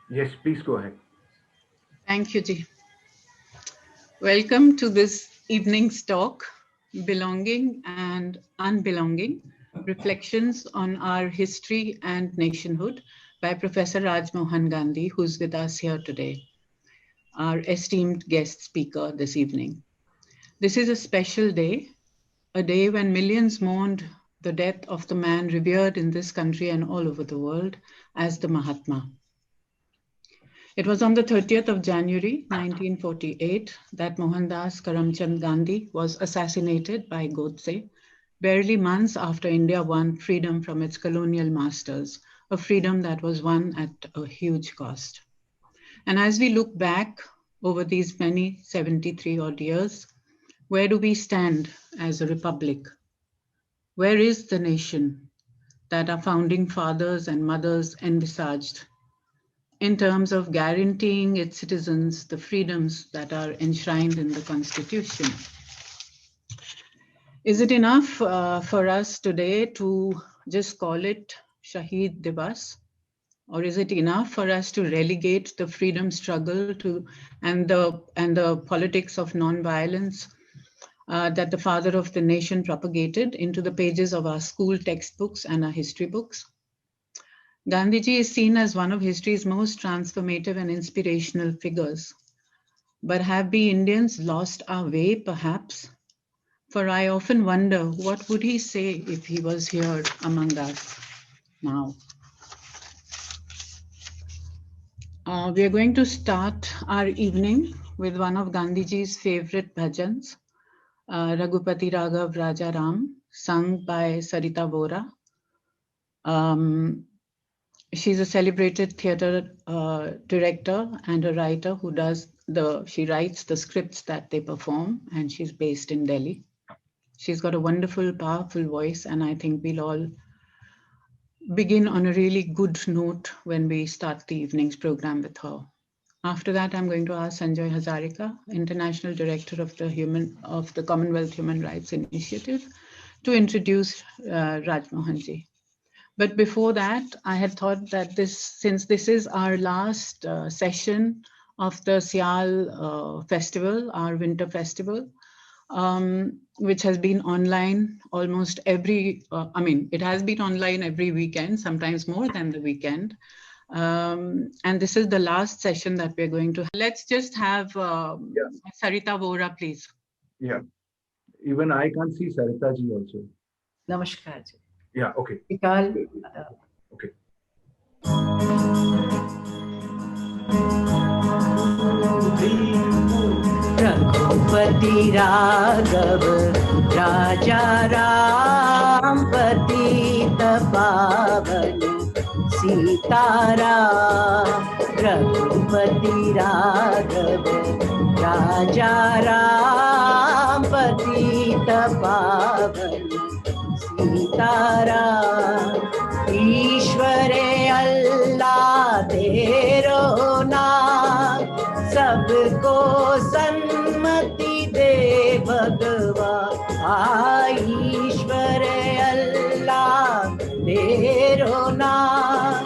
Yes, please go ahead. Thank you, Ji. Welcome to this evening's talk, Belonging and Unbelonging, Reflections on Our History and Nationhood by Professor Rajmohan Gandhi, who's with us here today, our esteemed guest speaker this evening. This is a special day, a day when millions mourned the death of the man revered in this country and all over the world as the Mahatma. It was on the 30th of January 1948 that Mohandas Karamchand Gandhi was assassinated by Godse, barely months after India won freedom from its colonial masters, a freedom that was won at a huge cost. And as we look back over these many 73 odd years, where do we stand as a republic? Where is the nation that our founding fathers and mothers envisaged in terms of guaranteeing its citizens the freedoms that are enshrined in the Constitution? Is it enough for us today to just call it Shaheed Divas? Or is it enough for us to relegate the freedom struggle to and the politics of non-violence that the father of the nation propagated into the pages of our school textbooks and our history books? Gandhiji is seen as one of history's most transformative and inspirational figures. But have we Indians lost our way, perhaps? For I often wonder, what would he say if he was here among us now? We are going to start our evening with one of Gandhiji's favorite bhajans, Raghupati Raghav Raja Ram, sung by Sarita Vora. She's a celebrated theatre director and a writer who she writes the scripts that they perform, and she's based in Delhi. She's got a wonderful, powerful voice, and I think we'll all begin on a really good note when we start the evening's program with her. After that, I'm going to ask Sanjay Hazarika, International Director of the Commonwealth Human Rights Initiative, to introduce Rajmohanji. But before that, I had thought that since this is our last session of the SYAL festival, our winter festival, which has been online almost it has been online every weekend, sometimes more than the weekend. And this is the last session that we're going to have. Let's just have Sarita Vora, please. Yeah. Even I can't see Sarita ji also. Namaskar. Yeah, okay. Okay. Raghupati Raghav राजा राम पतित पावन सीताराम। रघुपति राघव राजा राम पतित पावन सीताराम। ईश्वरे अल्लाह तेरो नाम, सबको सन्मति दे भगवान। ईश्वर अल्लाह तेरो नाम,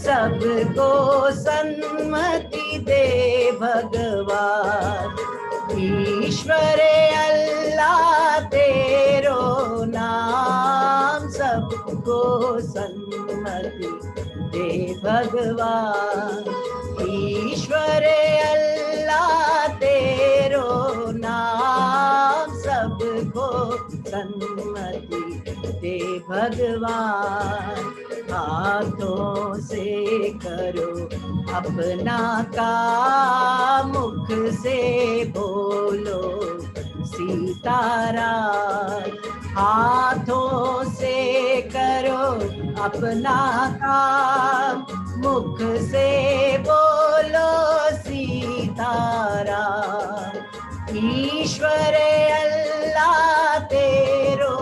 सबको सन्मति दे भगवान। ईश्वर अल्लाह तेरो नाम, सबको सन्मति दे भगवान। ईश्वर अल्लाह तेरो नाम, सबको सन्मति दे भगवान। हाथों से करो अपना काम, मुख से बोलो सीताराम। हाथों से करो अपना काम, मुख से बोलो सीताराम। ईश्वर अल्लाह तेरो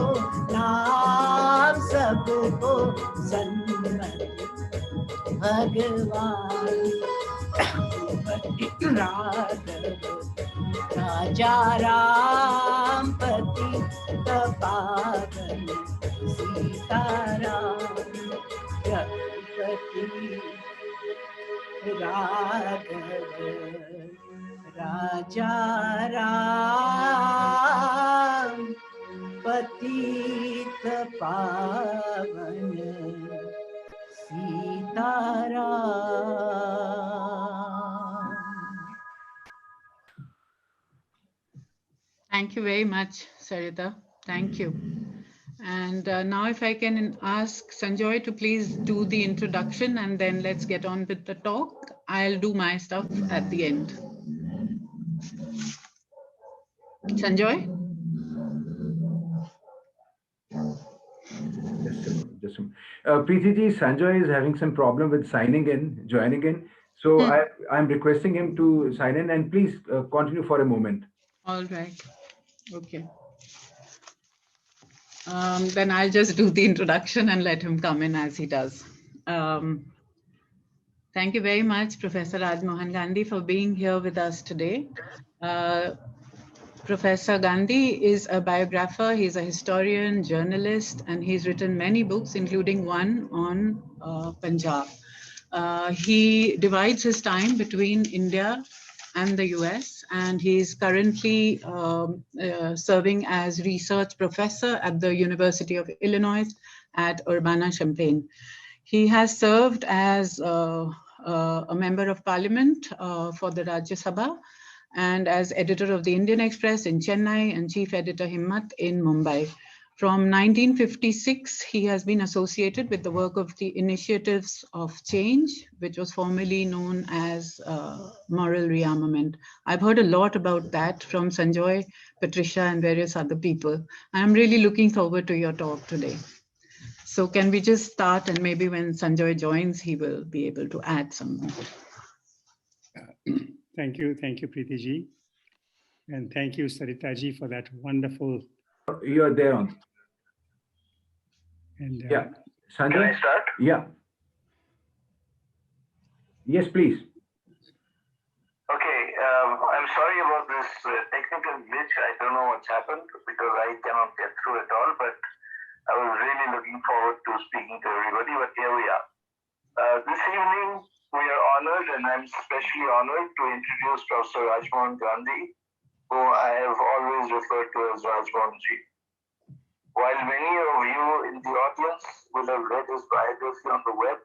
नाम, सबको सन्मति भगवान। राजा राम पतित पावन सीताराम। राघव राजा राम पतित पावन Sitaram. Thank you very much, Sarita. Thank you. And now if I can ask Sanjoy to please do the introduction and then let's get on with the talk. I'll do my stuff at the end. Sanjoy? Just a moment. Preeti ji, Sanjoy is having some problem with joining in. So I'm requesting him to sign in, and please continue for a moment. All right. Okay. Then I'll just do the introduction and let him come in as he does. Thank you very much, Professor Rajmohan Gandhi, for being here with us today. Professor Gandhi is a biographer, he's a historian, journalist, and he's written many books, including one on Punjab. He divides his time between India and the US, and he's currently serving as research professor at the University of Illinois at Urbana-Champaign. He has served as a member of parliament for the Rajya Sabha, and as editor of the Indian Express in Chennai and chief editor Himmat in Mumbai. From 1956, he has been associated with the work of the Initiatives of Change, which was formerly known as Moral Re-Armament. I've heard a lot about that from Sanjoy, Patricia, and various other people. I'm really looking forward to your talk today. So can we just start, and maybe when Sanjoy joins, he will be able to add some more. Thank you, Preeti ji. And thank you, Sarita ji, for that wonderful. You're there on. And yeah, Sanjoy? Can I start? Yeah. Yes, please. Okay, I'm sorry about this technical glitch. I don't know what's happened because I cannot get through at all, but I was really looking forward to speaking to everybody, but here we are. This evening, we are honored, and I'm especially honored to introduce Professor Rajmohan Gandhi, who I have always referred to as Rajmohan ji. While many of you in the audience will have read his biography on the web,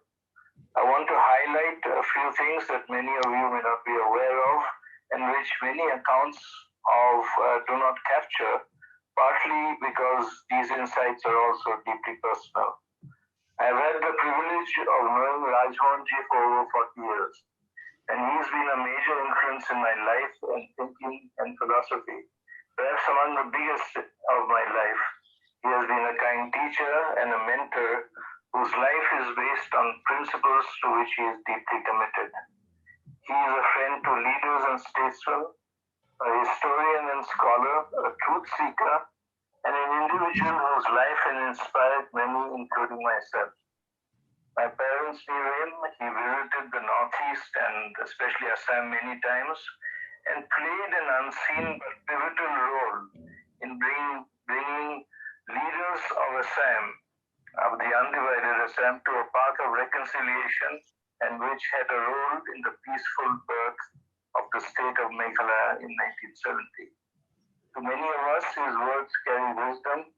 I want to highlight a few things that many of you may not be aware of, and which many accounts of do not capture, partly because these insights are also deeply personal. I have had the privilege of knowing Rajmohan ji for over 40 years, and he's been a major influence in my life and thinking and philosophy, perhaps among the biggest of my life. He has been a kind teacher and a mentor whose life is based on principles to which he is deeply committed. He is a friend to leaders and statesmen, a historian and scholar, a truth seeker, and an individual whose life has inspired many, including myself. My parents knew him. He visited the Northeast and especially Assam many times, and played an unseen but pivotal role in bringing leaders of Assam, of the undivided Assam, to a path of reconciliation, and which had a role in the peaceful birth of the state of Meghalaya in 1970. To many of us, his words carry wisdom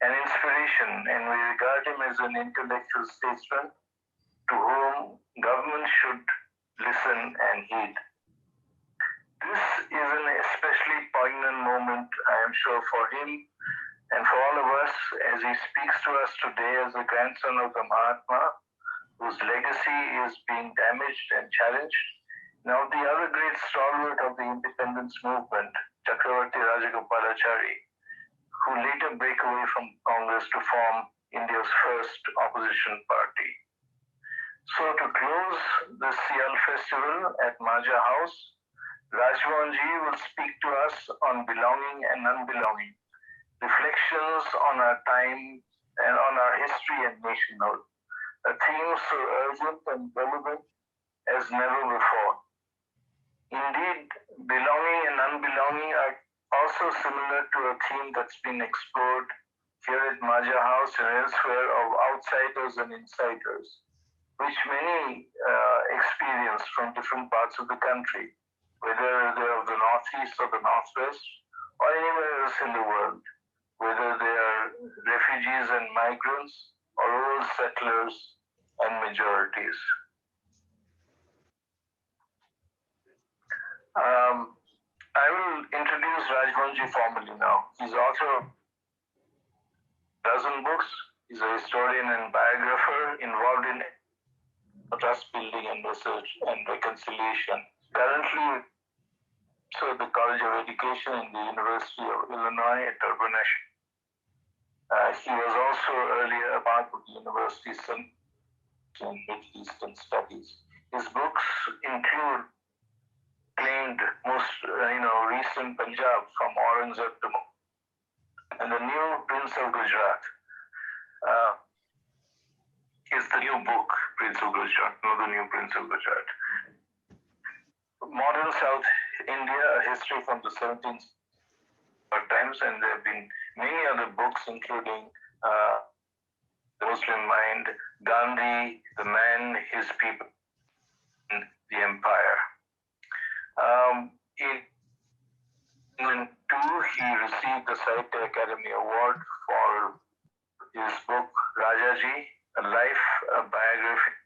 and inspiration, and we regard him as an intellectual statesman to whom government should listen and heed. This is an especially poignant moment, I am sure, for him and for all of us, as he speaks to us today as the grandson of the Mahatma, whose legacy is being damaged and challenged. Now, the other great stalwart of the independence movement, Chakravarti Rajagopalachari, who later break away from Congress to form India's first opposition party. So, to close the SYAL festival at Majha House, Rajmohan ji will speak to us on belonging and unbelonging, reflections on our time and on our history and nationhood, a theme so urgent and relevant as never before. Indeed, belonging and unbelonging are also similar to a theme that's been explored here at Majha House and elsewhere of outsiders and insiders, which many experience migrants from different parts of the country, whether they're of the northeast or the northwest, or anywhere else in the world, whether they are refugees and migrants, or old settlers and majorities. I will introduce Rajmohanji formally now. He's author of a dozen books. He's a historian and biographer involved in trust building and research and reconciliation. Currently, so the College of Education in the University of Illinois at Urbana-Champaign. He was also earlier a part of the university's Center in Middle Eastern Studies. His books include claimed most recent Punjab from Aurangzeb to and the new Prince of Gujarat. Is the new book Prince of Gujarat, not the new Prince of Gujarat. Modern South India, a history from the 17th times, and there have been many other books, including The Muslim Mind, Gandhi, The Man, His People, and The Empire. In 2002, he received the Sahitya Academy Award for his book Rajaji, a life, a biography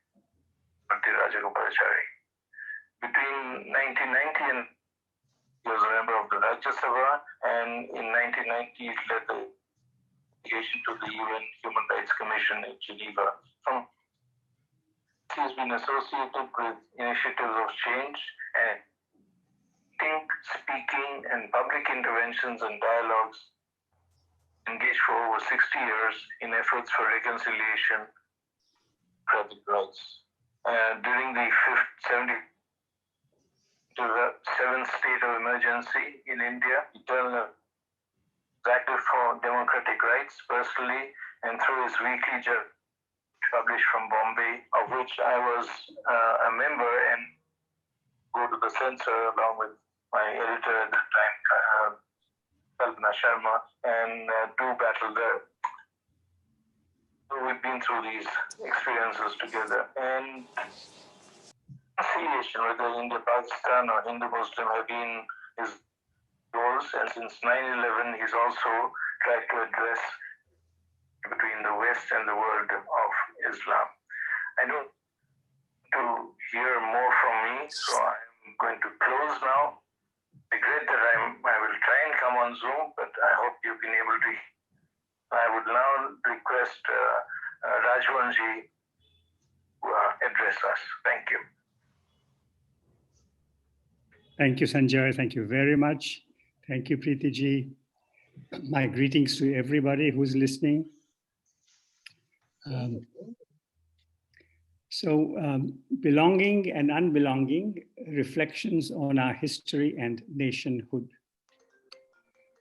of Rajya. Between 1990 and he was a member of the Rajya Sabha, and in 1990 he led the delegation to the UN Human Rights Commission in Geneva. He has been associated with initiatives of change and speaking and public interventions and dialogues, engaged for over 60 years in efforts for reconciliation, democratic rights. During the 7th state of emergency in India, he was active for democratic rights personally and through his weekly journal published from Bombay, of which I was a member and go to the censor along with my editor at the time, Kalpana Sharma, and do battle there. So we've been through these experiences together. And affiliation, whether India-Pakistan or Hindu-Muslim, have been his goals. And since 9/11, he's also tried to address between the West and the world of Islam. I don't want to hear more from me, so I'm going to close now. Regret that I will try and come on Zoom, but I hope you've been able to. I would now request Rajmohanji to address us. Thank you. Thank you, Sanjay. Thank you very much. Thank you, Preeti ji. My greetings to everybody who's listening. Belonging and unbelonging, reflections on our history and nationhood.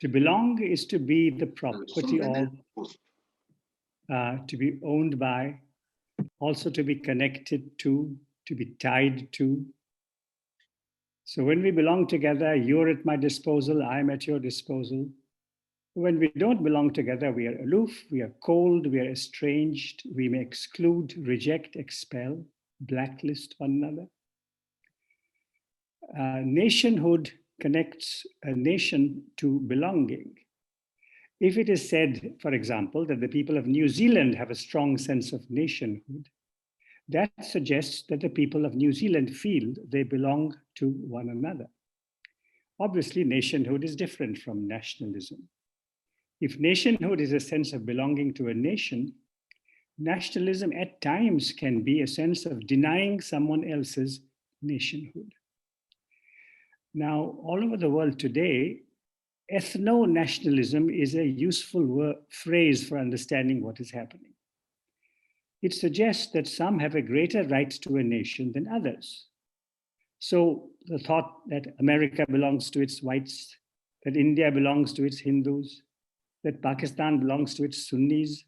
To belong is to be the property of, to be owned by, also to be connected to be tied to. So when we belong together, you're at my disposal, I'm at your disposal. When we don't belong together, we are aloof, we are cold, we are estranged, we may exclude, reject, expel, blacklist one another. Nationhood connects a nation to belonging. If it is said, for example, that the people of New Zealand have a strong sense of nationhood, that suggests that the people of New Zealand feel they belong to one another. Obviously, nationhood is different from nationalism. If nationhood is a sense of belonging to a nation, nationalism at times can be a sense of denying someone else's nationhood. Now, all over the world today, ethno-nationalism is a useful phrase for understanding what is happening. It suggests that some have a greater right to a nation than others. So the thought that America belongs to its whites, that India belongs to its Hindus, that Pakistan belongs to its Sunnis,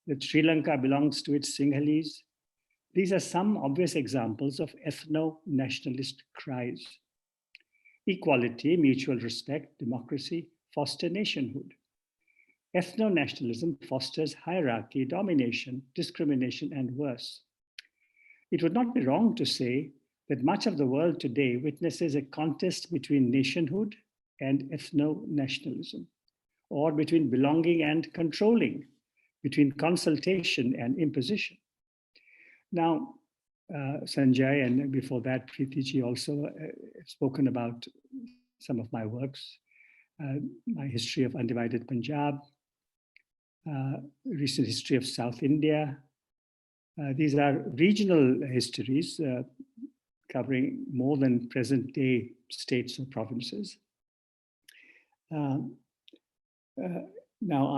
that Sri Lanka belongs to its Sinhalese. These are some obvious examples of ethno-nationalist cries. Equality, mutual respect, democracy foster nationhood. Ethno-nationalism fosters hierarchy, domination, discrimination, and worse. It would not be wrong to say that much of the world today witnesses a contest between nationhood and ethno-nationalism, or between belonging and controlling, between consultation and imposition. Now, Sanjay, and before that, Preetiji also spoken about some of my works, my history of undivided Punjab, recent history of South India. These are regional histories covering more than present-day states or provinces. Now,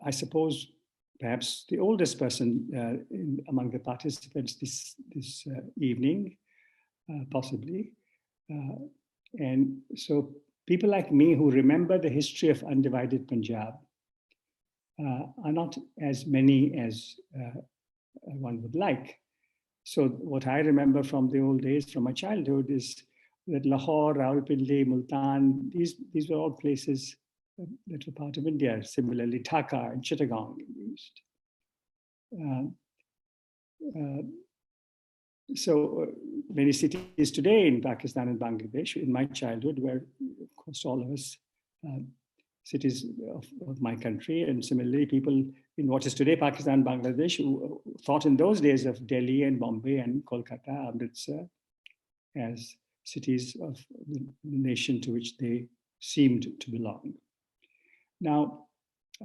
I suppose, perhaps the oldest person among the participants this evening, possibly. And so people like me who remember the history of undivided Punjab are not as many as one would like. So what I remember from the old days, from my childhood, is that Lahore, Rawalpindi, Multan, these were all places that were part of India. Similarly, Dhaka and Chittagong in the east. So many cities today in Pakistan and Bangladesh, in my childhood, were, of course, all of us cities of my country. And similarly, people in what is today Pakistan, Bangladesh, who thought in those days of Delhi and Bombay and Kolkata, Amritsar, as cities of the nation to which they seemed to belong. Now,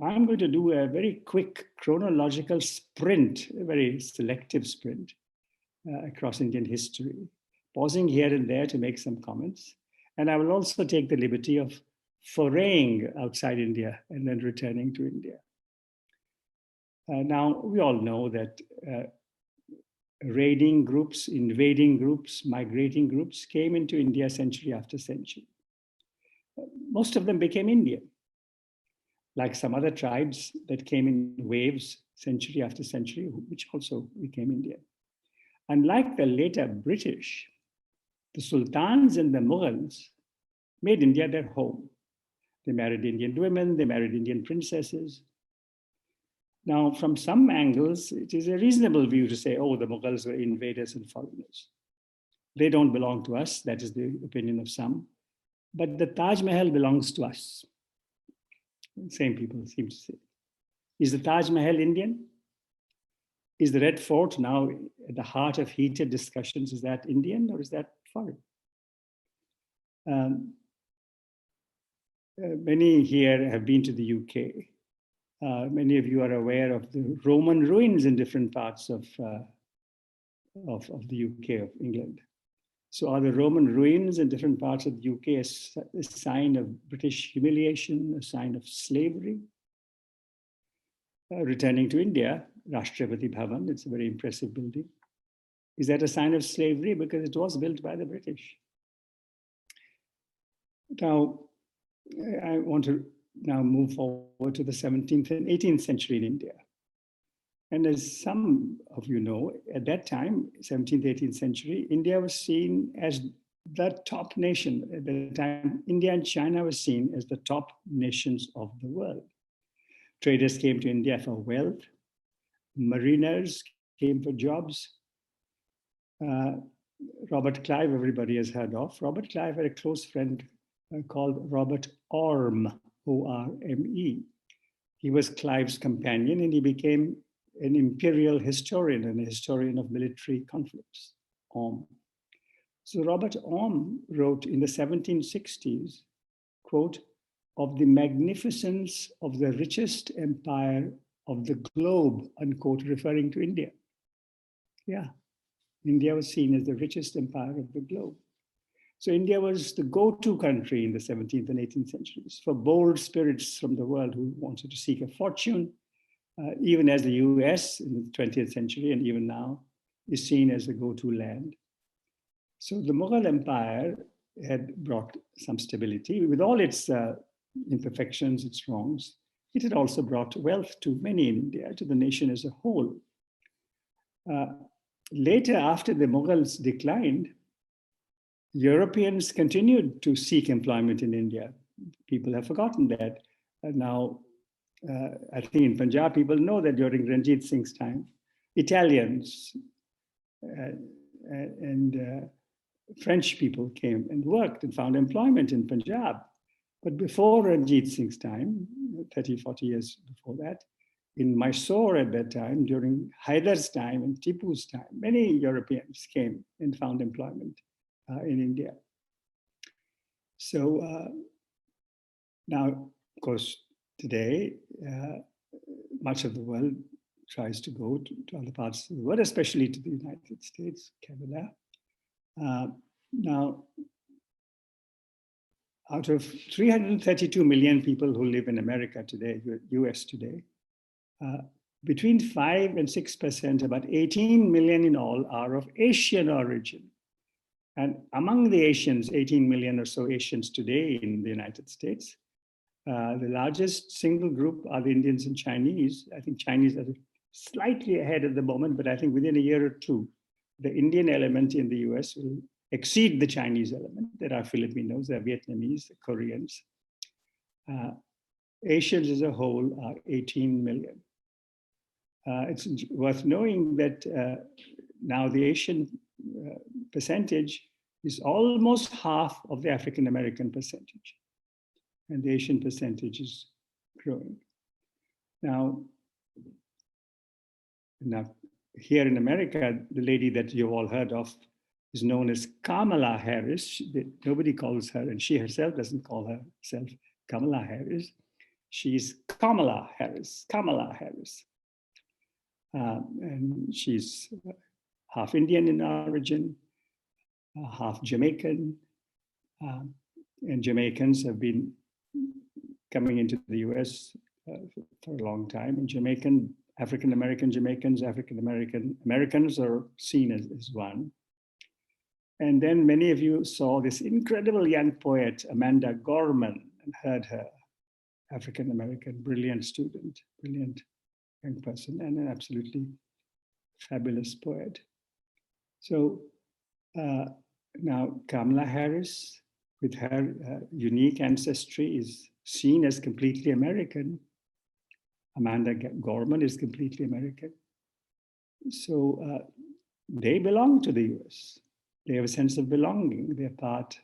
I'm going to do a very quick chronological sprint, a very selective sprint across Indian history, pausing here and there to make some comments. And I will also take the liberty of foraying outside India and then returning to India. Now, we all know that raiding groups, invading groups, migrating groups came into India century after century. Most of them became Indian, like some other tribes that came in waves century after century, which also became Indian. Unlike the later British, the sultans and the Mughals made India their home. They married Indian women, they married Indian princesses. Now, from some angles, it is a reasonable view to say, oh, the Mughals were invaders and foreigners. They don't belong to us, that is the opinion of some. But the Taj Mahal belongs to us. Same people seem to say. Is the Taj Mahal Indian? Is the Red Fort now at the heart of heated discussions? Is that Indian or is that foreign? Many here have been to the UK. Many of you are aware of the Roman ruins in different parts of the UK, of England. So are the Roman ruins in different parts of the UK a sign of British humiliation, a sign of slavery? Returning to India, Rashtrapati Bhavan, it's a very impressive building. Is that a sign of slavery? Because it was built by the British. Now, I want to now move forward to the 17th and 18th century in India. And as some of you know, at that time, 17th, 18th century, India was seen as the top nation. At the time, India and China were seen as the top nations of the world. Traders came to India for wealth. Mariners came for jobs. Robert Clive, everybody has heard of. Robert Clive had a close friend called Robert Orme, O-R-M-E. He was Clive's companion and he became an imperial historian and a historian of military conflicts, Orme. So Robert Orme wrote in the 1760s, quote, of the magnificence of the richest empire of the globe, unquote, referring to India. Yeah, India was seen as the richest empire of the globe. So India was the go-to country in the 17th and 18th centuries for bold spirits from the world who wanted to seek a fortune, even as the US in the 20th century and even now is seen as the go-to land. So the Mughal Empire had brought some stability. With all its imperfections, its wrongs, it had also brought wealth to many in India, to the nation as a whole. Later, after the Mughals declined, Europeans continued to seek employment in India. People have forgotten that. Now, I think in Punjab, people know that during Ranjit Singh's time, Italians and French people came and worked and found employment in Punjab. But before Ranjit Singh's time, 30, 40 years before that, in Mysore at that time, during Haidar's time and Tipu's time, many Europeans came and found employment in India. So now, of course, today, much of the world tries to go to other parts of the world, especially to the United States, Canada. Now, out of 332 million people who live in America today, US today, between 5 and 6%, about 18 million in all, are of Asian origin. And among the Asians, 18 million or so Asians today in the United States, the largest single group are the Indians and Chinese. I think Chinese are slightly ahead at the moment, but I think within a year or two, the Indian element in the US will exceed the Chinese element. There are Filipinos, there are Vietnamese, Koreans. Asians as a whole are 18 million. It's worth knowing that now the Asian percentage is almost half of the African American percentage. And the Asian percentage is growing. Now here in America, the lady that you've all heard of is known as Kamala Harris. Nobody calls her, and she herself doesn't call herself Kamala Harris. She's Kamala Harris, Kamala Harris. And she's half Indian in origin, half Jamaican. And Jamaicans have been coming into the US for a long time. And Jamaican, African-American Jamaicans, African-American Americans are seen as one. And then many of you saw this incredible young poet, Amanda Gorman, and heard her, African-American, brilliant student, brilliant young person, and an absolutely fabulous poet. So now Kamala Harris, with her unique ancestry, is seen as completely American. Amanda Gorman is completely American. So they belong to the US. They have a sense of belonging. They're part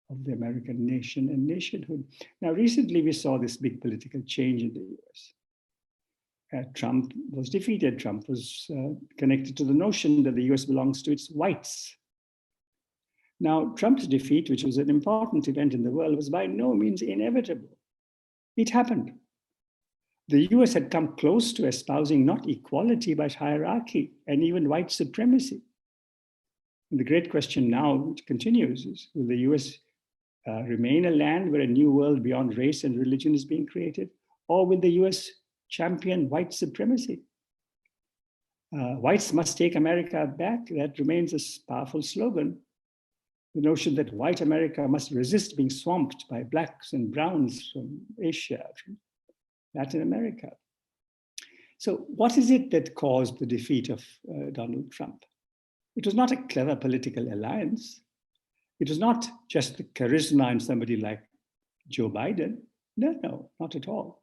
of the American nation and nationhood. Now, recently we saw this big political change in the US. Trump was defeated. Trump was connected to the notion that the US belongs to its whites. Now, Trump's defeat, which was an important event in the world, was by no means inevitable. It happened. The US had come close to espousing not equality, but hierarchy and even white supremacy. And the great question now, which continues, is will the US remain a land where a new world beyond race and religion is being created? Or will the US champion white supremacy? Whites must take America back. That remains a powerful slogan. The notion that white America must resist being swamped by blacks and browns from Asia, from Latin America. So what is it that caused the defeat of Donald Trump? It was not a clever political alliance. It was not just the charisma in somebody like Joe Biden. No, not at all.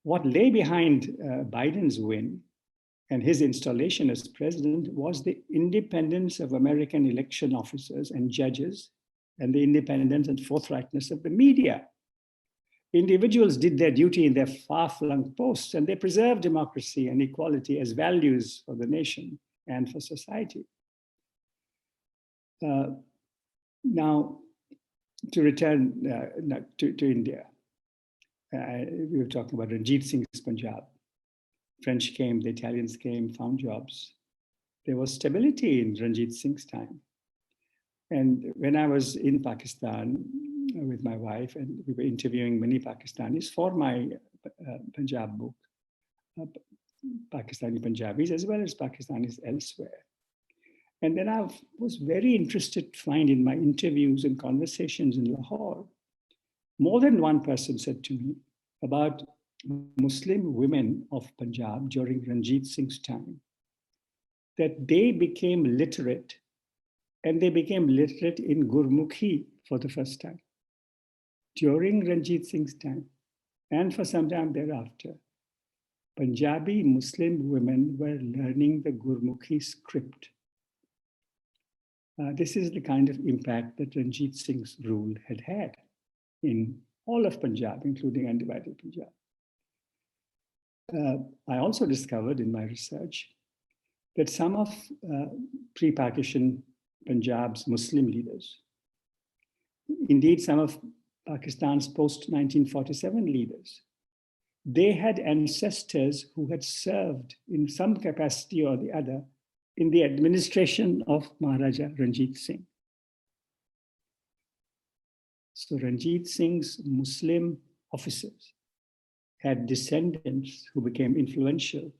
What lay behind Biden's win and his installation as president was the independence of American election officers and judges, and the independence and forthrightness of the media. Individuals did their duty in their far-flung posts, and they preserved democracy and equality as values for the nation and for society. Now, to return to India, we were talking about Ranjit Singh's Punjab. French came, the Italians came, found jobs. There was stability in Ranjit Singh's time. And when I was in Pakistan with my wife, and we were interviewing many Pakistanis for my Punjab book, Pakistani Punjabis, as well as Pakistanis elsewhere. And then I was very interested to find in my interviews and conversations in Lahore, more than one person said to me about Muslim women of Punjab during Ranjit Singh's time, that they became literate, and they became literate in Gurmukhi for the first time during Ranjit Singh's time, and for some time thereafter. Punjabi Muslim women were learning the Gurmukhi script. This is the kind of impact that Ranjit Singh's rule had in all of Punjab, including undivided Punjab. I also discovered in my research that some of pre-partition Punjab's Muslim leaders, indeed some of Pakistan's post-1947 leaders, they had ancestors who had served in some capacity or the other in the administration of Maharaja Ranjit Singh. So Ranjit Singh's Muslim officers had descendants who became influential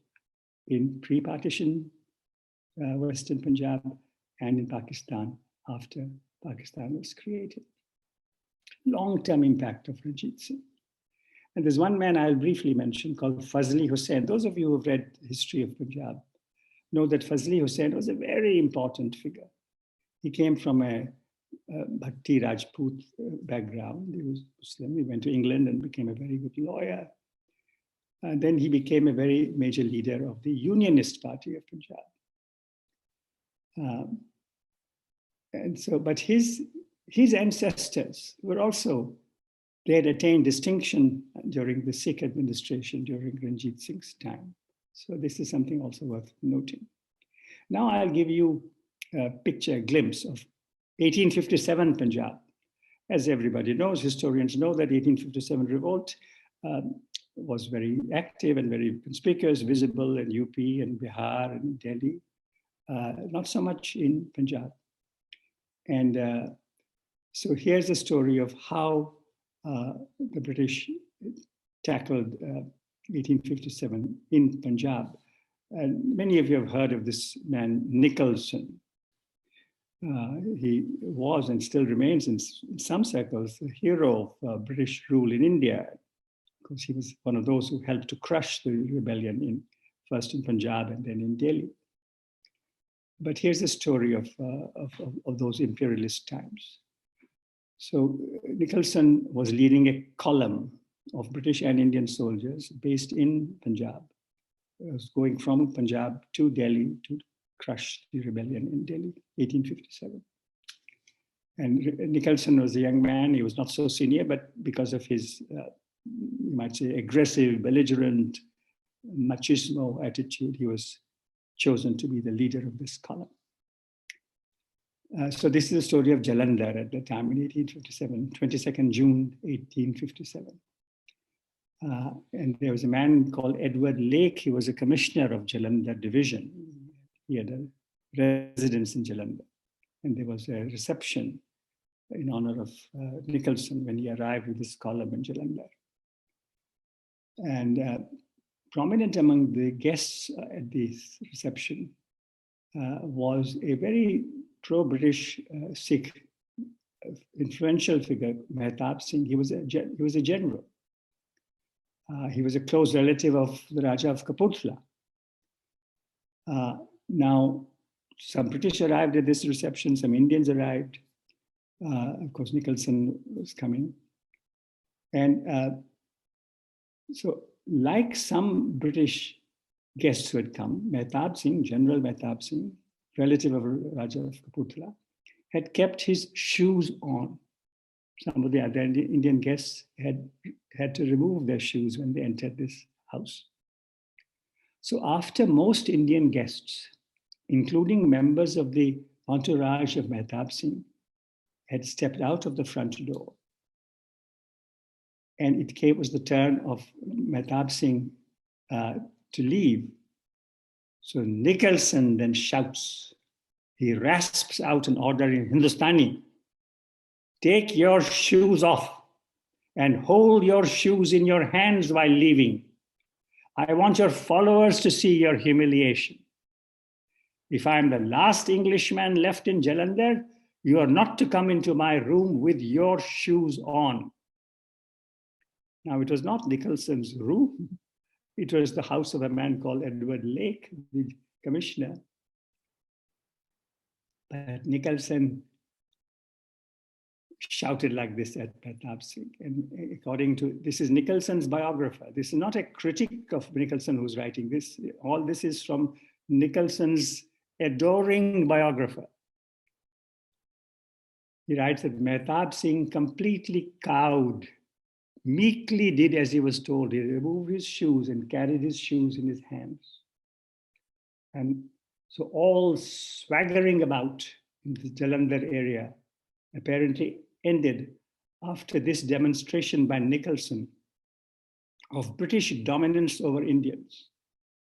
in pre-partition Western Punjab and in Pakistan after Pakistan was created. Long-term impact of Ranjit Singh. And there's one man I'll briefly mention called Fazli Hussain. Those of you who've read History of Punjab know that Fazli Hussain was a very important figure. He came from a Bhatti Rajput background. He was Muslim. He went to England and became a very good lawyer. And then he became a very major leader of the Unionist Party of Punjab. And so, but his ancestors were also, they had attained distinction during the Sikh administration during Ranjit Singh's time. So this is something also worth noting. Now I'll give you a picture, a glimpse of 1857 Punjab. As everybody knows, historians know that 1857 revolt was very active and very conspicuous, visible in UP and Bihar and Delhi, not so much in Punjab. And so here's the story of how the British tackled 1857 in Punjab. And many of you have heard of this man, Nicholson. He was and still remains in some circles a hero of British rule in India, because he was one of those who helped to crush the rebellion first in Punjab and then in Delhi. But here's the story of those imperialist times. So Nicholson was leading a column of British and Indian soldiers based in Punjab. It was going from Punjab to Delhi to crush the rebellion in Delhi, 1857. And Nicholson was a young man. He was not so senior, but because of his, you might say, aggressive, belligerent, machismo attitude, he was chosen to be the leader of this column. So this is the story of Jalandhar at the time in 1857, 22nd June, 1857. And there was a man called Edward Lake. He was a commissioner of Jalandhar division. He had a residence in Jalandhar. And there was a reception in honor of Nicholson when he arrived with his column in Jalandhar. And prominent among the guests at this reception was a very pro-British Sikh influential figure, Mehtab Singh. He was a general. He was a close relative of the Rajya of Kapurthala. Now, some British arrived at this reception, some Indians arrived. Of course, Nicholson was coming. And so, like some British guests who had come, Mehtab Singh, General Mehtab Singh, relative of Rajya of Kapurthala, had kept his shoes on. Some of the other Indian guests had to remove their shoes when they entered this house. So after most Indian guests, including members of the entourage of Mehtab Singh, had stepped out of the front door, and it was the turn of Mehtab Singh to leave. So Nicholson then shouts, he rasps out an order in Hindustani, take your shoes off and hold your shoes in your hands while leaving. I want your followers to see your humiliation. If I'm the last Englishman left in Jalandhar, you are not to come into my room with your shoes on. Now, it was not Nicholson's room. It was the house of a man called Edward Lake, the commissioner. But Nicholson shouted like this at Mehtab Singh. And according to, this is Nicholson's biographer. This is not a critic of Nicholson who's writing this. All this is from Nicholson's adoring biographer. He writes that Mehtab Singh, completely cowed, meekly did as he was told. He removed his shoes and carried his shoes in his hands. And so all swaggering about in the Jalandhar area apparently ended after this demonstration by Nicholson of British dominance over Indians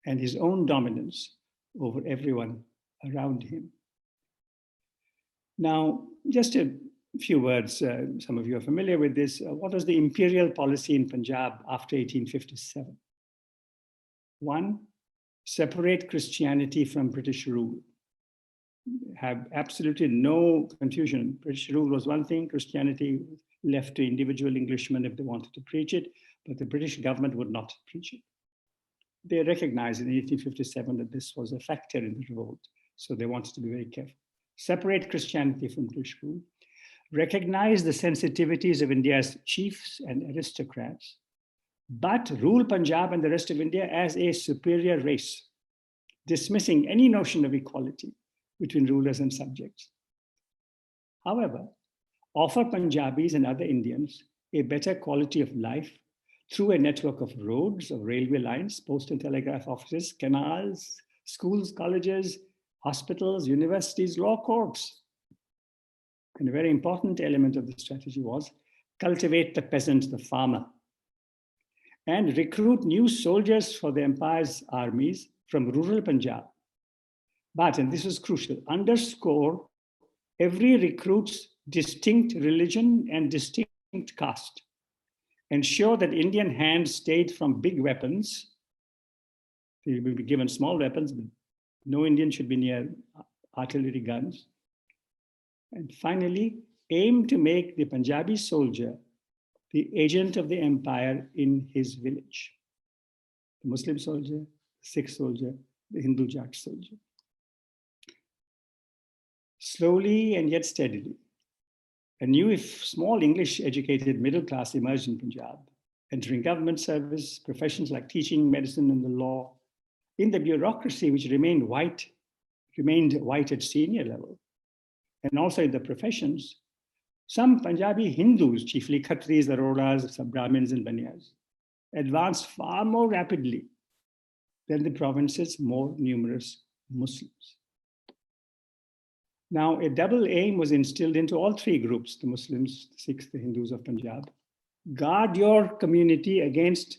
and his own dominance over everyone around him. Now, just a few words, some of you are familiar with this. What was the imperial policy in Punjab after 1857? One, separate Christianity from British rule. Have absolutely no confusion. British rule was one thing, Christianity left to individual Englishmen if they wanted to preach it, but the British government would not preach it. They recognized in 1857 that this was a factor in the revolt, so they wanted to be very careful. Separate Christianity from British rule, recognize the sensitivities of India's chiefs and aristocrats, but rule Punjab and the rest of India as a superior race, dismissing any notion of equality between rulers and subjects. However, offer Punjabis and other Indians a better quality of life through a network of roads, of railway lines, post and telegraph offices, canals, schools, colleges, hospitals, universities, law courts. And a very important element of the strategy was cultivate the peasant, the farmer, and recruit new soldiers for the empire's armies from rural Punjab. But, and this was crucial, underscore every recruit's distinct religion and distinct caste. Ensure that Indian hands stayed from big weapons. They will be given small weapons, but no Indian should be near artillery guns. And finally, aim to make the Punjabi soldier the agent of the empire in his village. The Muslim soldier, the Sikh soldier, the Hindu Jat soldier. Slowly and yet steadily, a new, if small, English-educated middle class emerged in Punjab, entering government service, professions like teaching, medicine, and the law. In the bureaucracy, which remained white at senior level, and also in the professions, some Punjabi Hindus, chiefly Khatris, Aroras, some Brahmins and Banyas, advanced far more rapidly than the province's more numerous Muslims. Now, a double aim was instilled into all three groups, the Muslims, the Sikhs, the Hindus of Punjab. Guard your community against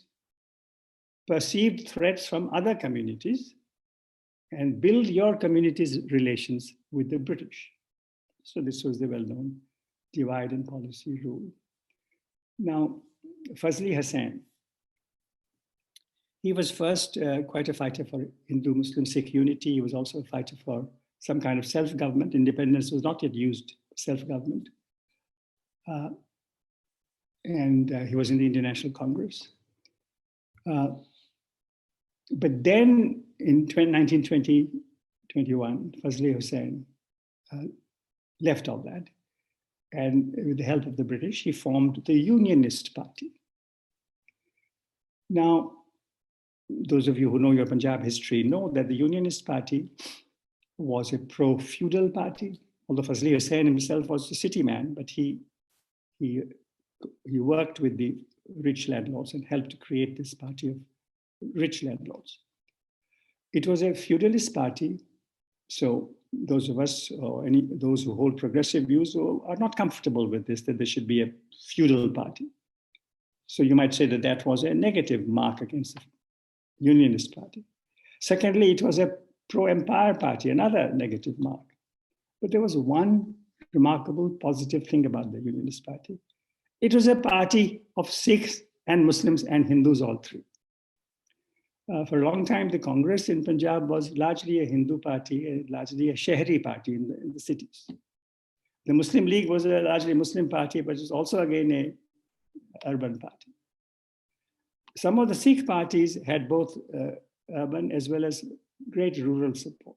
perceived threats from other communities and build your community's relations with the British. So this was the well-known divide and policy rule. Now, Fazli Hassan, he was first quite a fighter for Hindu-Muslim Sikh unity. He was also a fighter for some kind of self-government. Independence was not yet used, self-government. And he was in the Indian National Congress. But then in 1920, 21, Fazli Hussain left all that. And with the help of the British, he formed the Unionist Party. Now, those of you who know your Punjab history know that the Unionist Party was a pro-feudal party, although Fazli Hussain himself was a city man, but he worked with the rich landlords and helped to create this party of rich landlords. It was a feudalist party, so those of us, or those who hold progressive views, are not comfortable with this, that there should be a feudal party. So you might say that that was a negative mark against the Unionist Party. Secondly, it was a pro-empire party, another negative mark. But there was one remarkable positive thing about the Unionist Party. It was a party of Sikhs and Muslims and Hindus, all three. For a long time, the Congress in Punjab was largely a Hindu party, largely a Shahri party in the cities. The Muslim League was a largely Muslim party, but it was also again a urban party. Some of the Sikh parties had both urban as well as great rural support.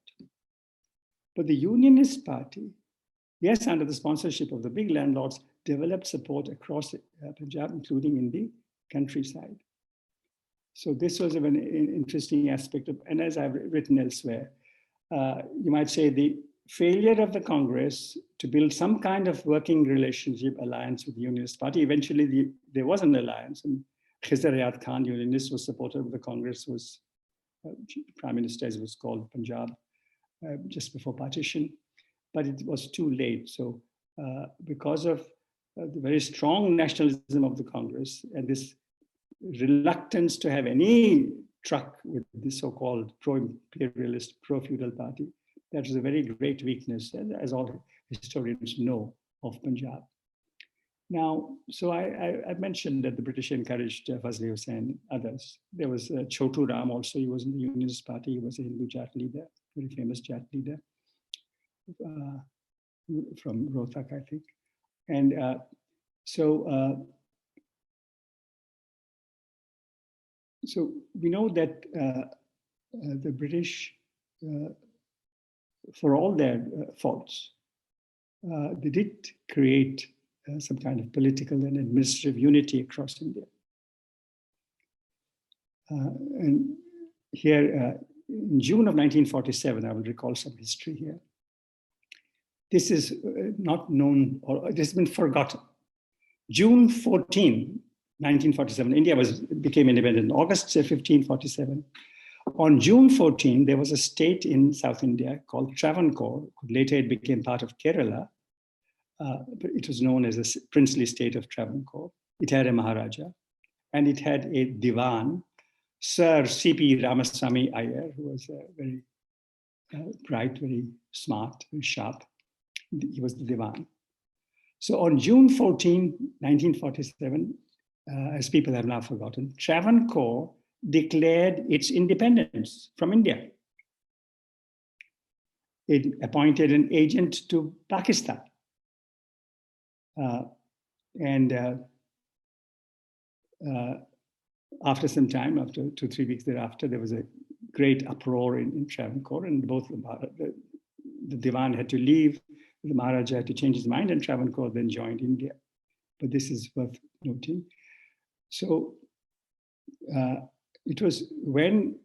But the Unionist Party, yes, under the sponsorship of the big landlords, developed support across Punjab, including in the countryside. So this was an interesting aspect of, and as I've written elsewhere, you might say the failure of the Congress to build some kind of working relationship alliance with the Unionist Party. Eventually, there was an alliance, and Khizr Ayad Khan, Unionist, was supported of the Congress, was Prime Minister, as it was called, Punjab, just before partition. But it was too late. So because of the very strong nationalism of the Congress and this reluctance to have any truck with the so-called pro-imperialist, pro-feudal party, that was a very great weakness, as all historians know, of Punjab. Now, so I mentioned that the British encouraged Fazli Hussain and others. There was Chotu Ram also, he was in the Unionist Party, he was a Hindu Jat leader, very famous Jat leader from Rohtak, I think. And so we know that the British, for all their faults, they did create some kind of political and administrative unity across India. And here, in June of 1947, I will recall some history here. This is not known, or it has been forgotten. June 14, 1947, India became independent in August 1547. On June 14, there was a state in South India called Travancore. Later, it became part of Kerala. But it was known as the princely state of Travancore. It had a Maharaja, and it had a Diwan, Sir C.P. Ramaswamy Iyer, who was very bright, very smart, very sharp. He was the Diwan. So on June 14, 1947, as people have now forgotten, Travancore declared its independence from India. It appointed an agent to Pakistan. After some time, after 2-3 weeks thereafter, there was a great uproar in Travancore, and both the Diwan had to leave, the Maharaja had to change his mind, and Travancore then joined India. But this is worth noting. So it was when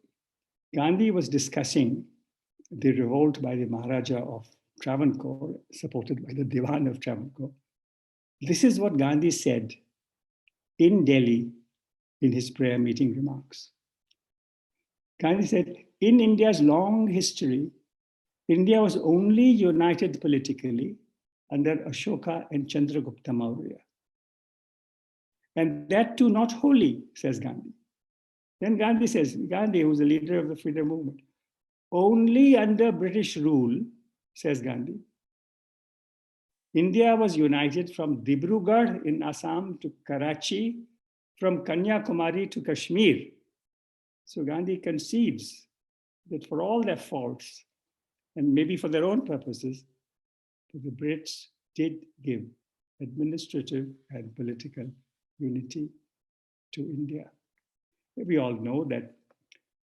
Gandhi was discussing the revolt by the Maharaja of Travancore, supported by the Diwan of Travancore. This is what Gandhi said in Delhi in his prayer meeting remarks. Gandhi said, in India's long history, India was only united politically under Ashoka and Chandragupta Maurya. And that too not wholly, says Gandhi. Then Gandhi says, Gandhi, who's the leader of the freedom movement, only under British rule, says Gandhi, India was united from Dibrugarh in Assam to Karachi, from Kanyakumari to Kashmir. So Gandhi concedes that for all their faults, and maybe for their own purposes, the Brits did give administrative and political unity to India. We all know that,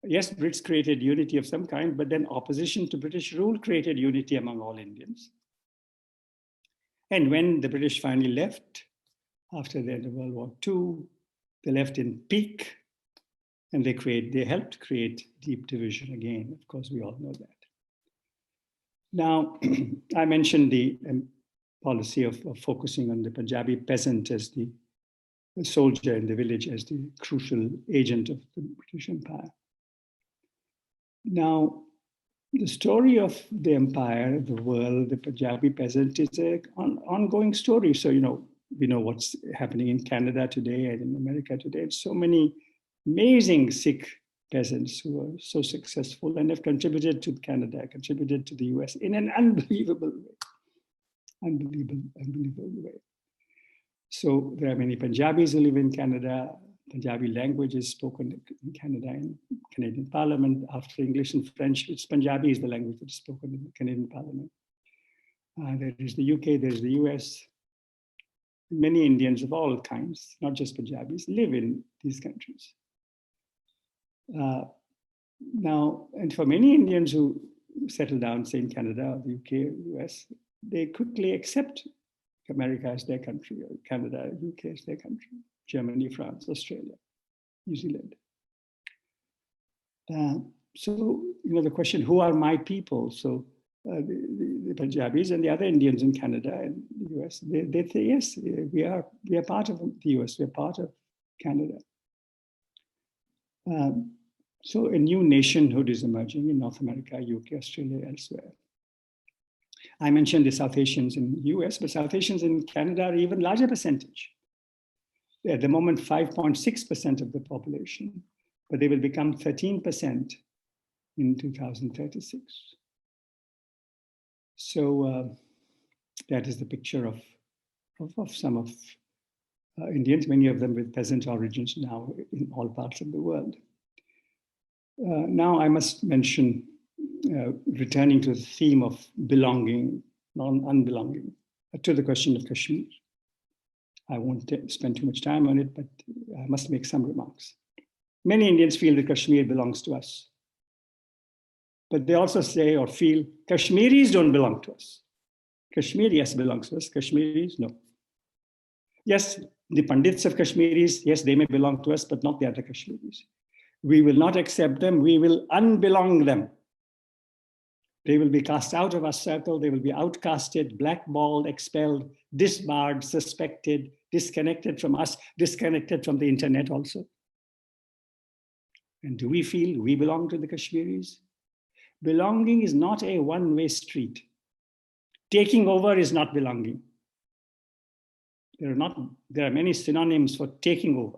yes, Brits created unity of some kind, but then opposition to British rule created unity among all Indians. And when the British finally left, after the end of World War II, they left in pique, and they helped create deep division again. Of course, we all know that. Now, I mentioned the policy of focusing on the Punjabi peasant as the soldier in the village, as the crucial agent of the British Empire. Now, the story of the empire, the world, the Punjabi peasant is an ongoing story. So, we know what's happening in Canada today and in America today. And so many amazing Sikh peasants who are so successful and have contributed to Canada, contributed to the US in an unbelievable way. Unbelievable way. So there are many Punjabis who live in Canada. Punjabi language is spoken in Canada and Canadian Parliament. After English and French, Punjabi is the language that is spoken in the Canadian Parliament. There is the UK, there is the US. Many Indians of all kinds, not just Punjabis, live in these countries. Now, and for many Indians who settle down, say in Canada, the UK, US, they quickly accept America as their country, or Canada, UK as their country, Germany, France, Australia, New Zealand. So, the question, who are my people? So the Punjabis and the other Indians in Canada and the US, they say, yes, we are part of the US, we're part of Canada. So a new nationhood is emerging in North America, UK, Australia, elsewhere. I mentioned the South Asians in the US, but South Asians in Canada are even larger percentage. At the moment, 5.6% of the population, but they will become 13% in 2036. So that is the picture of some of Indians, many of them with peasant origins now in all parts of the world. Now I must mention, returning to the theme of belonging, unbelonging, to the question of Kashmir. I won't spend too much time on it, but I must make some remarks. Many Indians feel that Kashmir belongs to us. But they also say or feel Kashmiris don't belong to us. Kashmir, yes, belongs to us. Kashmiris, no. Yes, the Pandits of Kashmiris, yes, they may belong to us, but not the other Kashmiris. We will not accept them. We will unbelong them. They will be cast out of our circle. They will be outcasted, blackballed, expelled, disbarred, suspected, disconnected from us, disconnected from the internet also. And do we feel we belong to the Kashmiris? Belonging is not a one-way street. Taking over is not belonging. There are many synonyms for taking over.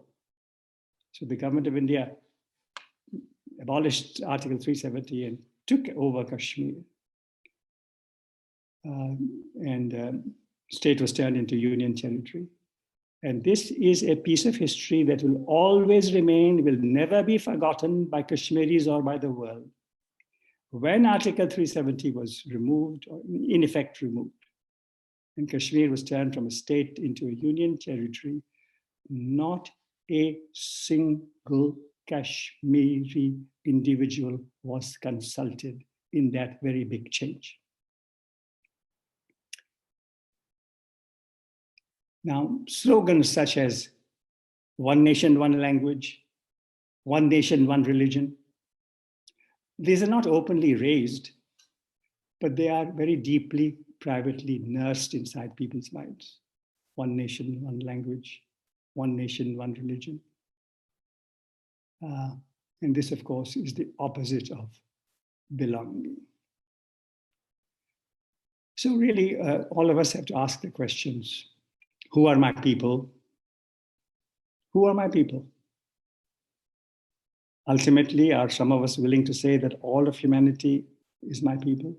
So the government of India abolished Article 370 and took over Kashmir. State was turned into union territory. And this is a piece of history that will always remain, will never be forgotten by Kashmiris or by the world. When Article 370 was removed, or in effect removed, and Kashmir was turned from a state into a union territory, not a single Kashmiri individual was consulted in that very big change. Now, slogans such as one nation, one language, one nation, one religion, these are not openly raised, but they are very deeply, privately nursed inside people's minds. One nation, one language, one nation, one religion. And this, of course, is the opposite of belonging. So really, all of us have to ask the questions. Who are my people? Who are my people? Ultimately, are some of us willing to say that all of humanity is my people?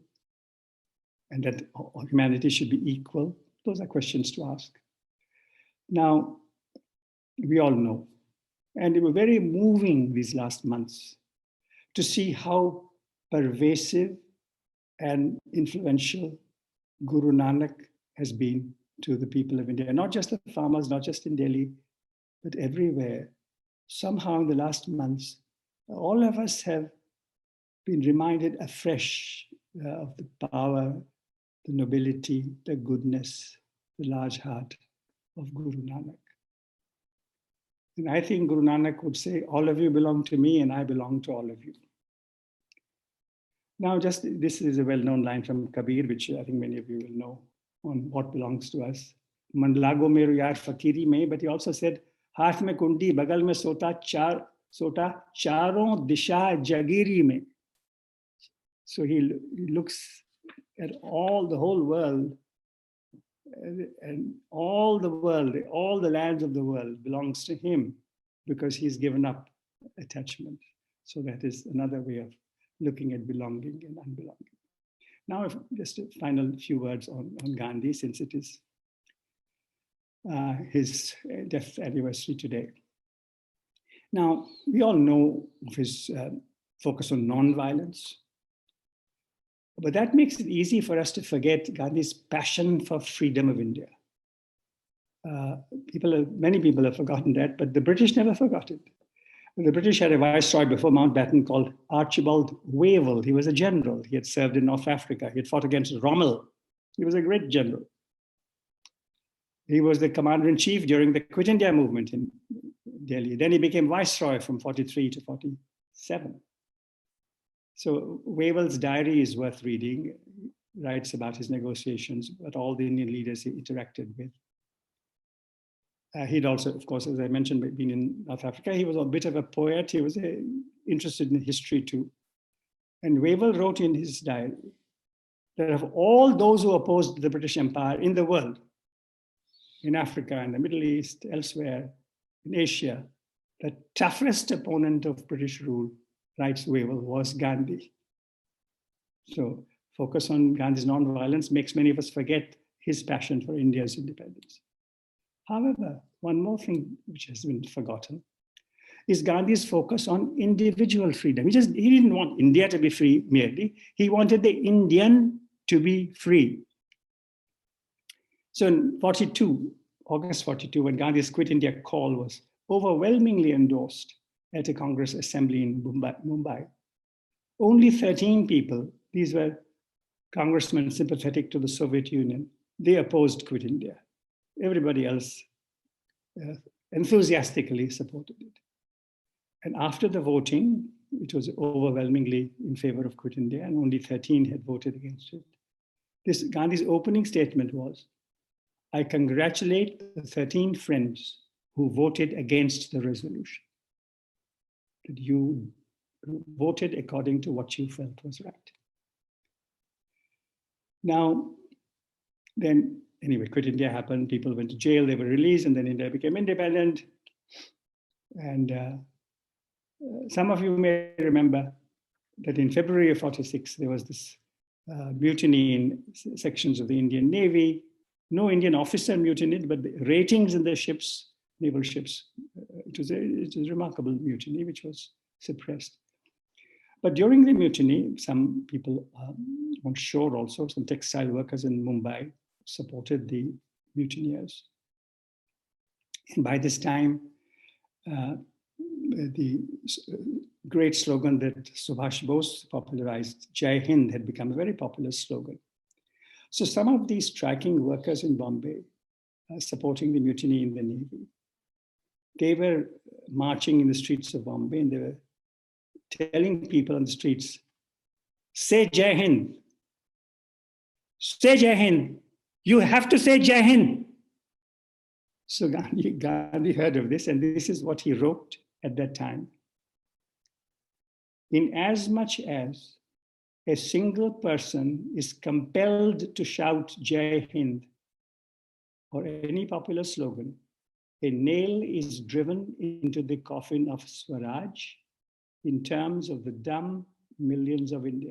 And that humanity should be equal? Those are questions to ask. Now, we all know, and it was very moving these last months to see how pervasive and influential Guru Nanak has been to the people of India, not just the farmers, not just in Delhi, but everywhere. Somehow in the last months, all of us have been reminded afresh of the power, the nobility, the goodness, the large heart of Guru Nanak. And I think Guru Nanak would say, all of you belong to me and I belong to all of you. Now, this is a well-known line from Kabir, which I think many of you will know on what belongs to us. Mandlago meru yaar fakiri mein, but he also said, haath mein kundi, bagal mein sota, charon disha jagiri mein. So he looks at the whole world, and all the lands of the world belongs to him because he's given up attachment. So that is another way of looking at belonging and unbelonging. Now, just a final few words on Gandhi, since it is his death anniversary today. Now, we all know of his focus on non-violence, but that makes it easy for us to forget Gandhi's passion for freedom of India. Many people have forgotten that, but the British never forgot it. The British had a viceroy before Mountbatten called Archibald Wavell. He was a general. He had served in North Africa. He had fought against Rommel. He was a great general. He was the commander-in-chief during the Quit India movement in Delhi. Then he became viceroy from 43 to 47. So Wavell's diary is worth reading. writes about his negotiations, but all the Indian leaders he interacted with. He'd also, of course, as I mentioned, been in North Africa. He was a bit of a poet. He was interested in history too. And Wavell wrote in his diary that of all those who opposed the British Empire in the world, in Africa, in the Middle East, elsewhere, in Asia, the toughest opponent of British rule, writes Wavell, was Gandhi. So focus on Gandhi's non-violence makes many of us forget his passion for India's independence. However, one more thing which has been forgotten is Gandhi's focus on individual freedom. He didn't want India to be free merely. He wanted the Indian to be free. So in 42, August 42, when Gandhi's Quit India call was overwhelmingly endorsed at a Congress assembly in Mumbai, only 13 people, these were congressmen sympathetic to the Soviet Union, they opposed Quit India. Everybody else enthusiastically supported it. And after the voting, it was overwhelmingly in favor of Quit India, and only 13 had voted against it. Gandhi's opening statement was, I congratulate the 13 friends who voted against the resolution. That you voted according to what you felt was right. Now, then, anyway, Quit India happened, people went to jail, they were released, and then India became independent. And some of you may remember that in February of 46, there was this mutiny in sections of the Indian Navy. No Indian officer mutinied, but the ratings in the ships, naval ships, it was a remarkable mutiny, which was suppressed. But during the mutiny, some people on shore also, some textile workers in Mumbai supported the mutineers. And by this time, the great slogan that Subhash Bose popularized, Jai Hind, had become a very popular slogan. So some of these striking workers in Bombay supporting the mutiny in the Navy, they were marching in the streets of Bombay and they were telling people on the streets, say Jai Hind, say Jai Hind, you have to say Jai Hind. So Gandhi heard of this, and this is what he wrote at that time. In as much as a single person is compelled to shout Jai Hind or any popular slogan, a nail is driven into the coffin of Swaraj in terms of the dumb millions of India.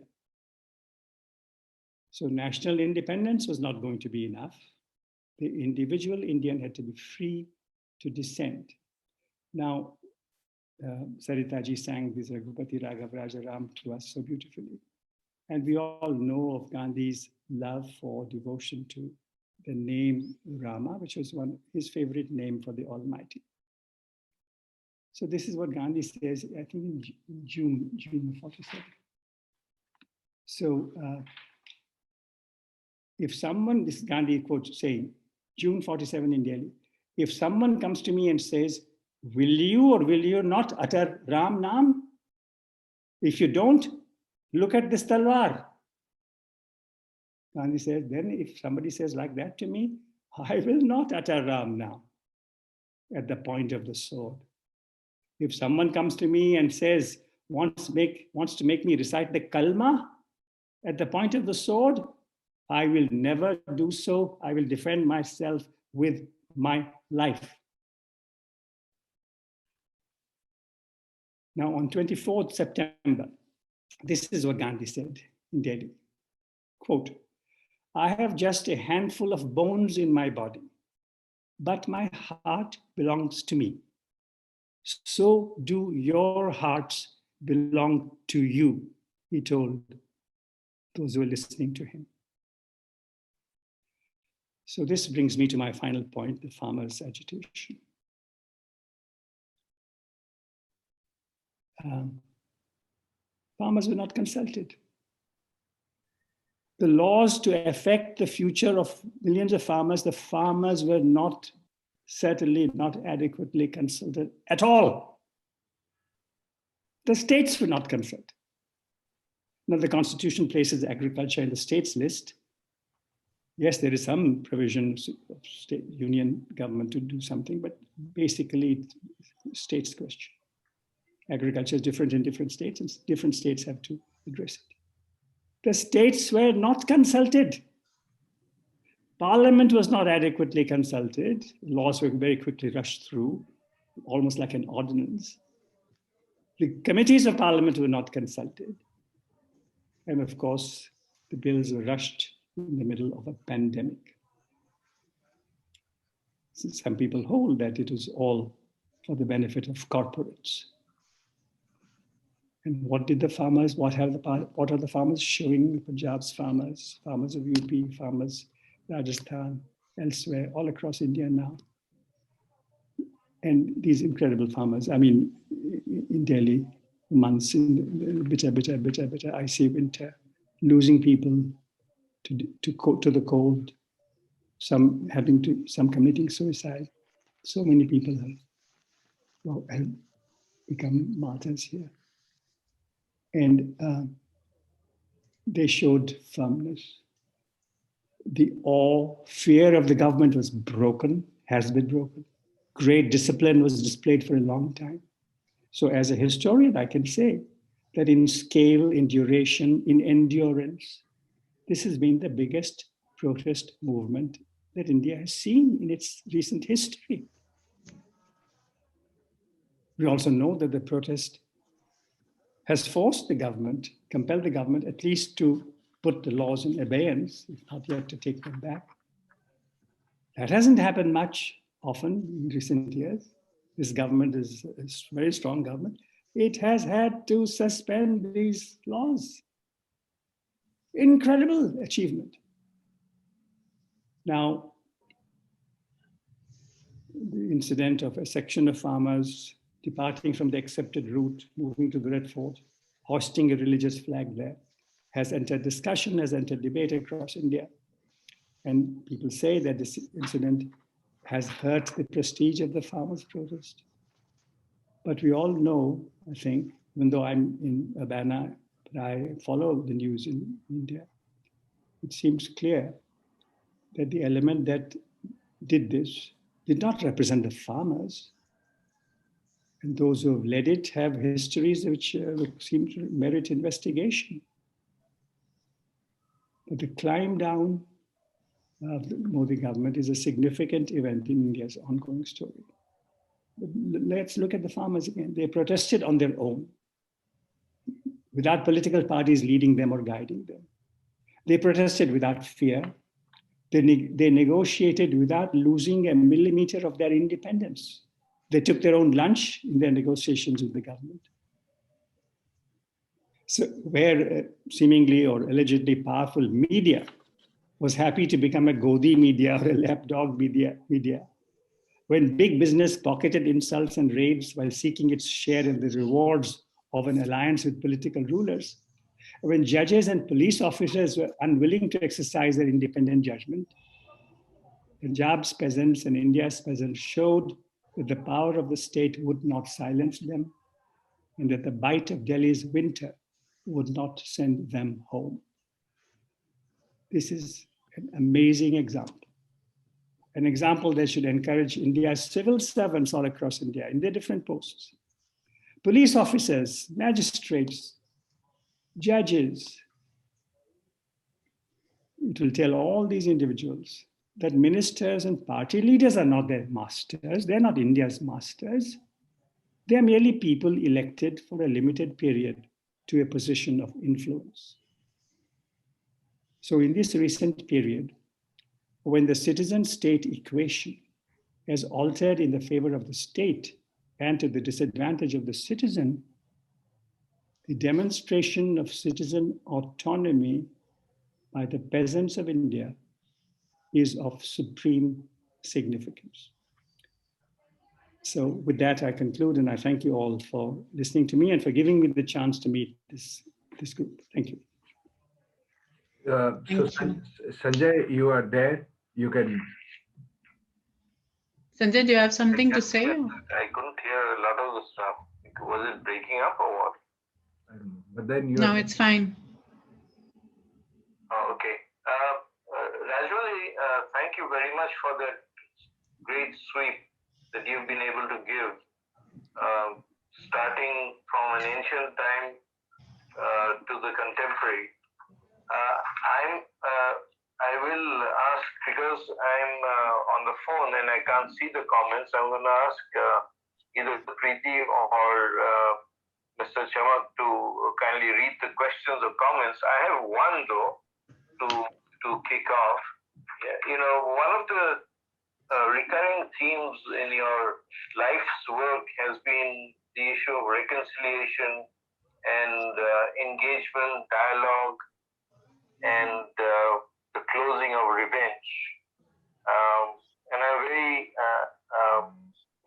So national independence was not going to be enough. The individual Indian had to be free to dissent. Now, Saritaji sang this Raghupati Raghav Rajaram to us so beautifully. And we all know of Gandhi's love for devotion to the name Rama, which was his favorite name for the Almighty. So this is what Gandhi says, I think in June of 47. So if someone, this Gandhi quote saying, June 47 in Delhi, if someone comes to me and says, will you or will you not utter Ram Naam? If you don't, look at this talwar. Gandhi says, then if somebody says like that to me, I will not utter Ram Naam at the point of the sword. If someone comes to me and says, wants to make me recite the kalma at the point of the sword, I will never do so. I will defend myself with my life. Now, on 24th September, this is what Gandhi said in Delhi. Quote, I have just a handful of bones in my body, but my heart belongs to me. So do your hearts belong to you, he told those who were listening to him. So this brings me to my final point, the farmers' agitation. Farmers were not consulted. The laws to affect the future of millions of farmers, the farmers were certainly not adequately consulted at all. The states were not consulted. Now, the Constitution places agriculture in the state's list. Yes, there is some provisions of state union government to do something, but basically it's state's question. Agriculture is different in different states, and different states have to address it. The states were not consulted. Parliament was not adequately consulted. Laws were very quickly rushed through, almost like an ordinance. The committees of Parliament were not consulted. And of course, the bills were rushed in the middle of a pandemic. Some people hold that it was all for the benefit of corporates. And what did the farmers, what are the farmers showing? Punjab's farmers, farmers of UP, farmers, Rajasthan, elsewhere, all across India now. And these incredible farmers, I mean, in Delhi, months in bitter, icy winter, losing people to the cold, some committing suicide. So many people have become martyrs here. And they showed firmness. The fear of the government was broken, has been broken. Great discipline was displayed for a long time. So as a historian, I can say that in scale, in duration, in endurance, this has been the biggest protest movement that India has seen in its recent history. We also know that the protest has forced the government, compelled the government at least to put the laws in abeyance, if not yet to take them back. That hasn't happened often in recent years. This government is a very strong government. It has had to suspend these laws. Incredible achievement. Now, the incident of a section of farmers departing from the accepted route, moving to the Red Fort, hoisting a religious flag there, has entered discussion, has entered debate across India. And people say that this incident has hurt the prestige of the farmers' protest. But we all know, I think, even though I'm in Urbana, but I follow the news in India, it seems clear that the element that did this did not represent the farmers. And those who have led it have histories which seem to merit investigation. But the climb down of the Modi government is a significant event in India's ongoing story. But let's look at the farmers again. They protested on their own, without political parties leading them or guiding them. They protested without fear. They negotiated without losing a millimeter of their independence. They took their own lunch in their negotiations with the government. So where seemingly or allegedly powerful media was happy to become a Godi media or a lapdog media, when big business pocketed insults and raids while seeking its share in the rewards of an alliance with political rulers, when judges and police officers were unwilling to exercise their independent judgment, Punjab's peasants and India's peasants showed that the power of the state would not silence them and that the bite of Delhi's winter would not send them home. This is an amazing example. An example that should encourage India's civil servants all across India in their different posts. Police officers, magistrates, judges. It will tell all these individuals that ministers and party leaders are not their masters. They're not India's masters. They're merely people elected for a limited period to a position of influence. So in this recent period, when the citizen-state equation has altered in the favor of the state and to the disadvantage of the citizen, the demonstration of citizen autonomy by the peasants of India is of supreme significance. So with that, I conclude, and I thank you all for listening to me and for giving me the chance to meet this group. Thank you. Sanjay, you are there. You can. Sanjay, do you have something to say? I couldn't hear a lot of the stuff. Was it breaking up or what? I don't know. But then No, it's fine. much for that great sweep that you've been able to give, starting from an ancient time to the contemporary. I will ask, because I'm on the phone and I can't see the comments, I'm going to ask either Preeti or Mr. Chamak to kindly read the questions or comments. I have one though to kick off. You know, one of the recurring themes in your life's work has been the issue of reconciliation and engagement, dialogue, and the closing of revenge. And I'm very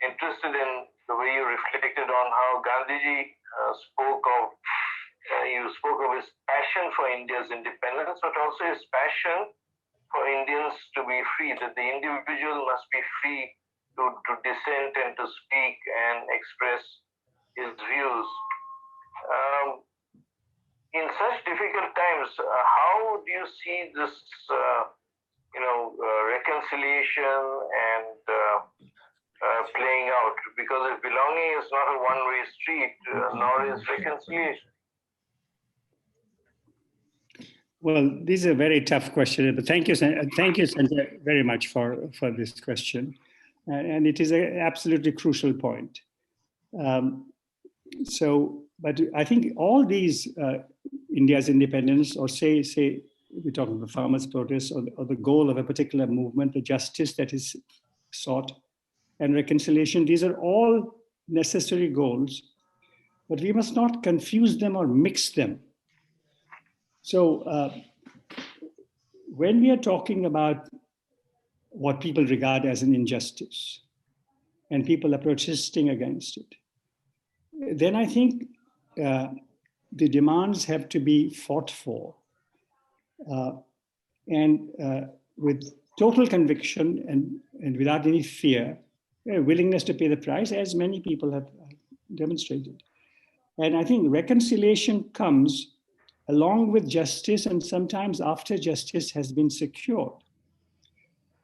interested in the way you reflected on how Gandhiji spoke of his passion for India's independence, but also his passion for Indians to be free, that the individual must be free to dissent and to speak and express his views. In such difficult times, how do you see this, reconciliation and playing out? Because if belonging is not a one-way street, nor is reconciliation. Well, this is a very tough question, but thank you, Sanjay, very much for this question. And it is an absolutely crucial point. But I think all these India's independence, or say we're talking about the farmers' protest, or the goal of a particular movement, the justice that is sought, and reconciliation, these are all necessary goals, but we must not confuse them or mix them. So when we are talking about what people regard as an injustice, and people are protesting against it, then I think the demands have to be fought for, and with total conviction and without any fear, willingness to pay the price, as many people have demonstrated. And I think reconciliation comes along with justice, and sometimes after justice has been secured.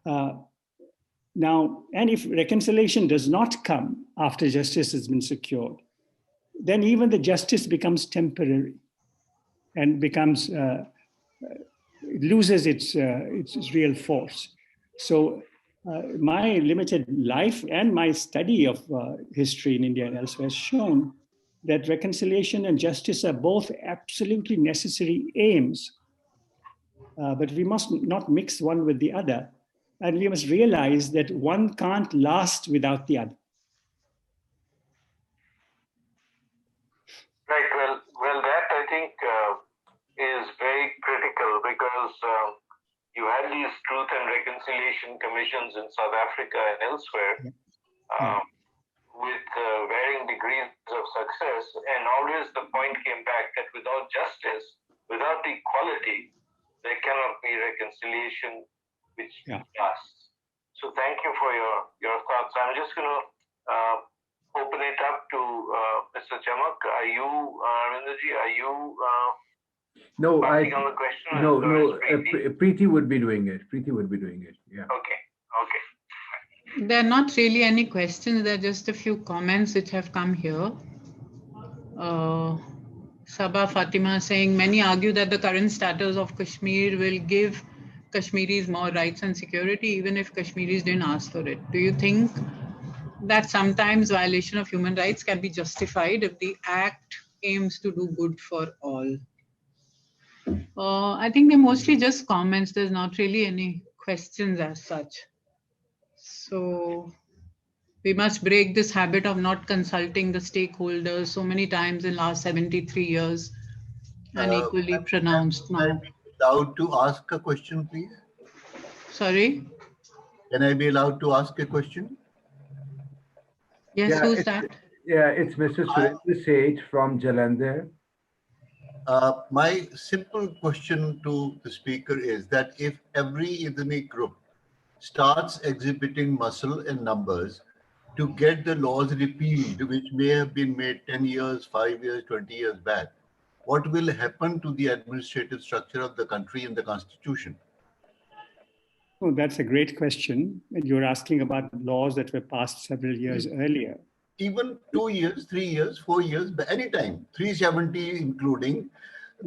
Now, and if reconciliation does not come after justice has been secured, then even the justice becomes temporary and becomes loses its real force. So my limited life and my study of history in India and elsewhere has shown that reconciliation and justice are both absolutely necessary aims, but we must not mix one with the other, and we must realize that one can't last without the other. Right. Well, that I think is very critical, because you had these truth and reconciliation commissions in South Africa and elsewhere, with varying degrees of success, and always the point came back that without justice, without equality, there cannot be reconciliation which lasts. So thank you for your thoughts. I'm just going to open it up to Mr. Chamak. Are you, Arindaji, are you no, passing on the question? No, Preeti would be doing it. Preeti would be doing it, yeah. Okay. There are not really any questions. There are just a few comments which have come here. Sabha Fatima saying, many argue that the current status of Kashmir will give Kashmiris more rights and security, even if Kashmiris didn't ask for it. Do you think that sometimes violation of human rights can be justified if the act aims to do good for all? I think they're mostly just comments. There's not really any questions as such. So we must break this habit of not consulting the stakeholders so many times in the last 73 years, and equally pronounced now. Can I be allowed to ask a question, please? Sorry? Can I be allowed to ask a question? Yes, who's that? Yeah, it's Mr. Surendra Sage from Jalandhar. My simple question to the speaker is that if every ethnic group starts exhibiting muscle and numbers to get the laws repealed, which may have been made 10 years, 5 years, 20 years back, what will happen to the administrative structure of the country and the constitution? Oh, that's a great question. And you're asking about laws that were passed several years earlier. Even 2 years, 3 years, 4 years, but anytime. 370 including,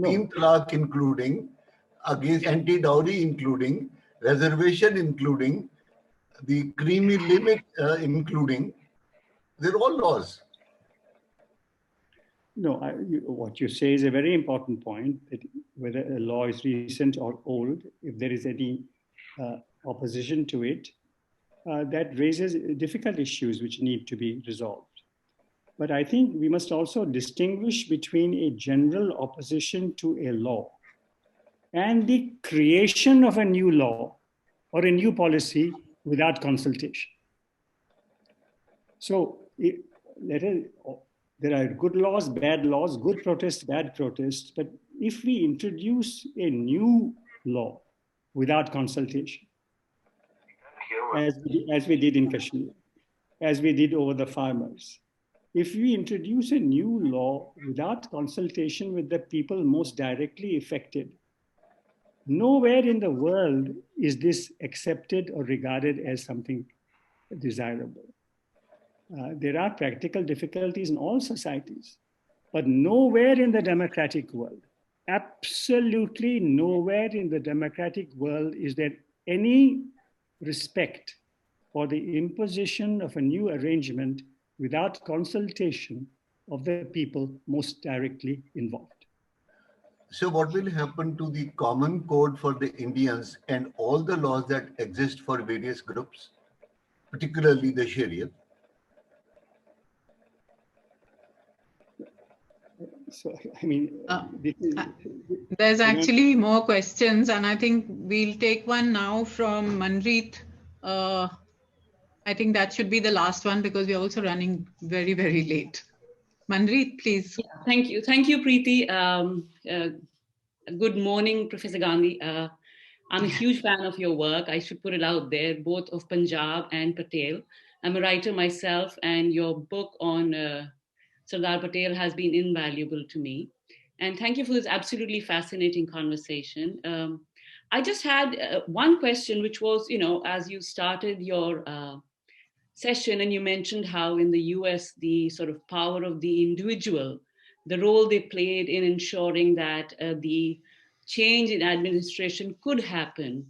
Teen Talaq including, against anti-dowry including, reservation including, the creamy limit including. They're all laws. No, what you say is a very important point, that whether a law is recent or old, if there is any opposition to it, that raises difficult issues which need to be resolved. But I think we must also distinguish between a general opposition to a law and the creation of a new law or a new policy without consultation. So there are good laws, good protests, bad protests. But if we introduce a new law without consultation, as we did in Kashmir, as we did over the farmers, if we introduce a new law without consultation with the people most directly affected, nowhere in the world is this accepted or regarded as something desirable. There are practical difficulties in all societies, but nowhere in the democratic world, absolutely nowhere in the democratic world is there any respect for the imposition of a new arrangement without consultation of the people most directly involved. So what will happen to the common code for the Indians and all the laws that exist for various groups, particularly the Sharia? So, I mean, there's actually more questions, and I think we'll take one now from Manjeet. I think that should be the last one because we're also running very, very late. Manjeet, please. Yeah, thank you. Thank you, Preeti. Good morning, Professor Gandhi. I'm a huge fan of your work. I should put it out there, both of Punjab and Patel. I'm a writer myself, and your book on Sardar Patel has been invaluable to me. And thank you for this absolutely fascinating conversation. I just had one question, which was, as you started your session and you mentioned how in the US, the sort of power of the individual, the role they played in ensuring that the change in administration could happen.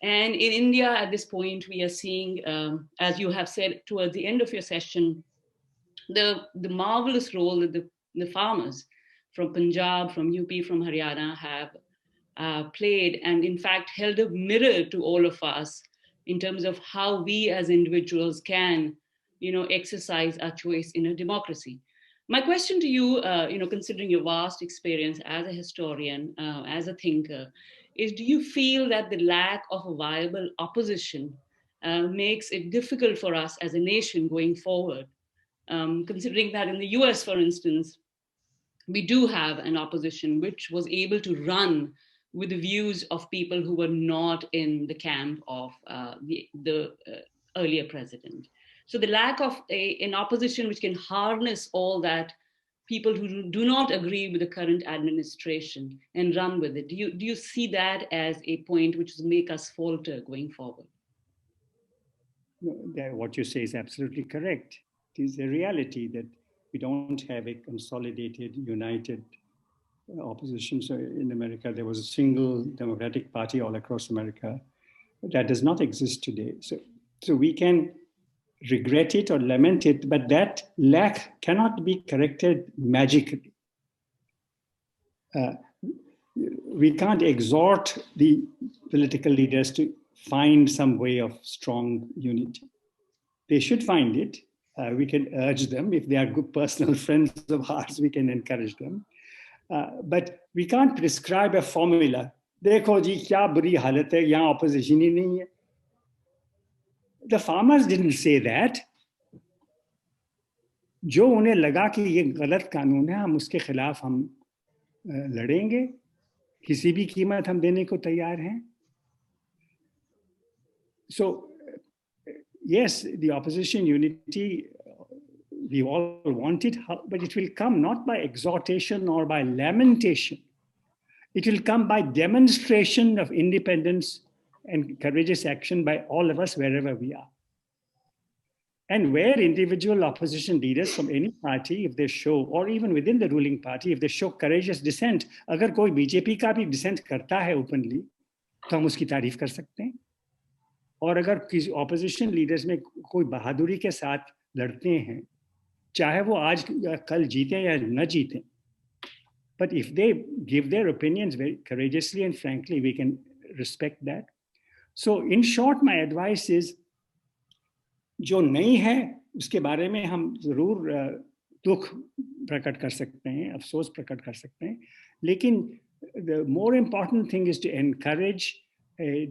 And in India, at this point, we are seeing, as you have said towards the end of your session, the marvelous role that the farmers from Punjab, from UP, from Haryana have played, and in fact held a mirror to all of us in terms of how we as individuals can, exercise our choice in a democracy. My question to you, considering your vast experience as a historian, as a thinker, is do you feel that the lack of a viable opposition makes it difficult for us as a nation going forward? Considering that in the US, for instance, we do have an opposition which was able to run with the views of people who were not in the camp of the earlier president. So the lack of an opposition which can harness all that people who do not agree with the current administration and run with it. Do you see that as a point which will make us falter going forward? No, what you say is absolutely correct. It is a reality that we don't have a consolidated, united opposition. So in America, there was a single Democratic Party all across America. That does not exist today. So we can regret it or lament it, but that lack cannot be corrected magically. We can't exhort the political leaders to find some way of strong unity. They should find it. We can urge them. If they are good personal friends of ours, we can encourage them. But we can't prescribe a formula. Dekho ji, kya buri halat hai, yahan opposition hi nahi hai. The farmers didn't say that. जो उन्हें लगा कि ये गलत कानून है, हम उसके खिलाफ हम लड़ेंगे, किसी भी कीमत हम देने को तैयार हैं. So, yes, the opposition unity, we all want it, but it will come not by exhortation or by lamentation. It will come by demonstration of independence and courageous action by all of us wherever we are. And where individual opposition leaders from any party, if they show, or even within the ruling party, if they show courageous dissent, अगर कोई BJP का भी dissent करता है openly, तो हम उसकी तारीफ कर सकते हैं. और अगर किसी opposition leaders में कोई बहादुरी के साथ लड़ते हैं, चाहे वो आज या कल जीते या न जीते, but if they give their opinions very courageously and frankly, we can respect that. So in short, my advice is, जो नहीं है उसके बारे में हम जरूर दुख प्रकट कर सकते हैं, अफसोस प्रकट कर सकते हैं, लेकिन the more important thing is to encourage a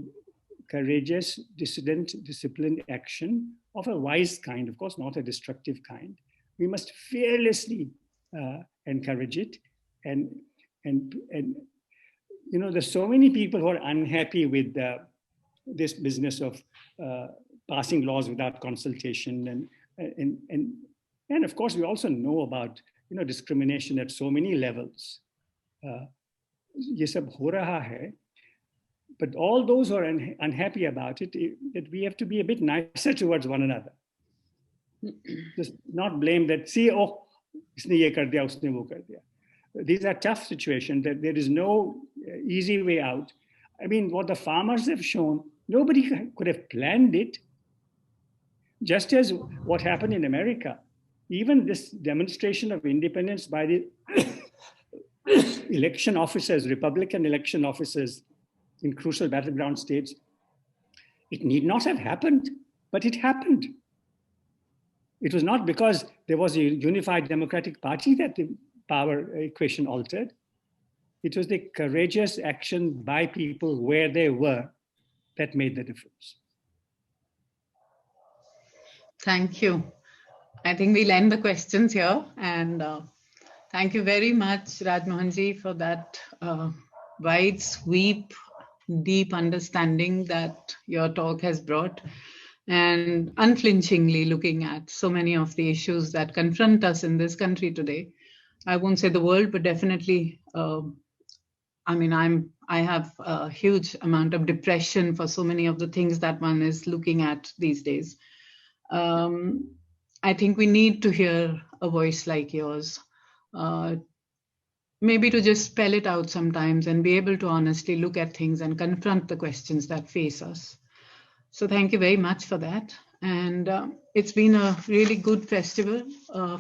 courageous, dissident, disciplined action of a wise kind, of course, not a destructive kind. We must fearlessly encourage it, and you know, there's so many people who are unhappy with this business of passing laws without consultation, and of course we also know about, you know, discrimination at so many levels. ये सब हो रहा है, but all those who are unhappy about it, that we have to be a bit nicer towards one another. Just not blame that, see, oh, इसने ये कर दिया, उसने वो कर दिया. These are tough situations, that there is no easy way out. I mean, what the farmers have shown, nobody could have planned it. Just as what happened in America, even this demonstration of independence by the election officers, Republican election officers in crucial battleground states, it need not have happened, but it happened. It was not because there was a unified Democratic Party that the power equation altered. It was the courageous action by people where they were that made the difference. Thank you. I think we'll end the questions here. And thank you very much, Rajmohanji, for that wide sweep, deep understanding that your talk has brought, and unflinchingly looking at so many of the issues that confront us in this country today. I won't say the world, but definitely, I mean, I have a huge amount of depression for so many of the things that one is looking at these days. I think we need to hear a voice like yours, maybe to just spell it out sometimes and be able to honestly look at things and confront the questions that face us. So thank you very much for that. And it's been a really good festival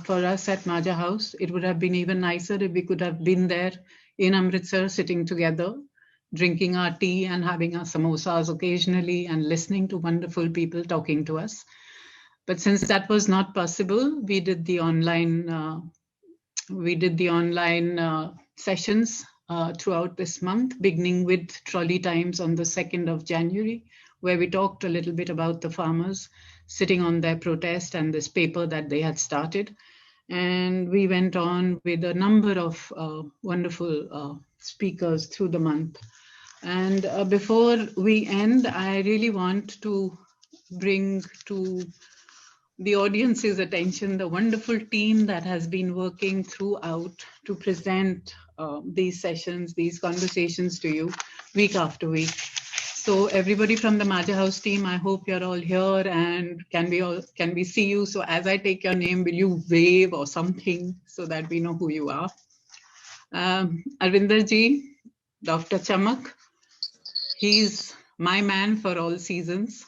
for us at Majha House. It would have been even nicer if we could have been there in Amritsar, sitting together, drinking our tea and having our samosas occasionally and listening to wonderful people talking to us. But since that was not possible, we did the online sessions throughout this month, beginning with Trolley Times on the 2nd of January, where we talked a little bit about the farmers sitting on their protest and this paper that they had started. And we went on with a number of wonderful speakers through the month. And before we end, I really want to bring to the audience's attention the wonderful team that has been working throughout to present these sessions, these conversations to you week after week. So everybody from the Majha House team, I hope you're all here, and can we see you? So as I take your name, will you wave or something so that we know who you are? Arvinder ji, Dr. Chamak, he's my man for all seasons.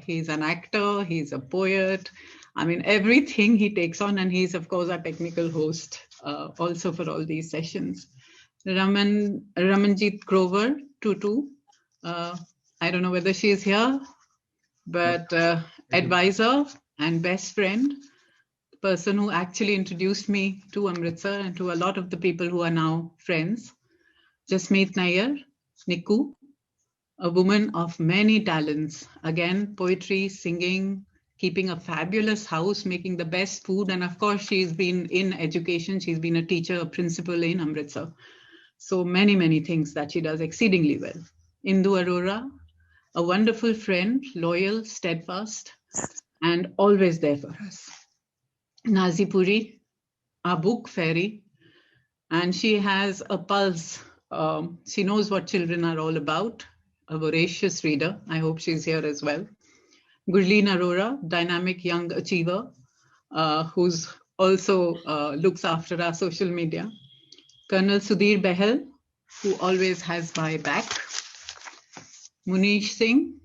He's an actor, he's a poet. I mean, everything he takes on, and he's of course our technical host also for all these sessions. Ramanjit Grover, Tutu. I don't know whether she is here, but advisor and best friend, person who actually introduced me to Amritsar and to a lot of the people who are now friends. Jasmeet Nair, Niku, a woman of many talents. Again, poetry, singing, keeping a fabulous house, making the best food. And of course, she's been in education. She's been a teacher, a principal in Amritsar. So many, many things that she does exceedingly well. Indu Arora, a wonderful friend, loyal, steadfast, and always there for us. Nazi Puri, our book fairy, and she has a pulse. She knows what children are all about. a voracious reader. I hope she's here as well. Gurleen Arora, dynamic young achiever, who's also looks after our social media. Colonel Sudhir Behel, who always has my back. Munish Singh,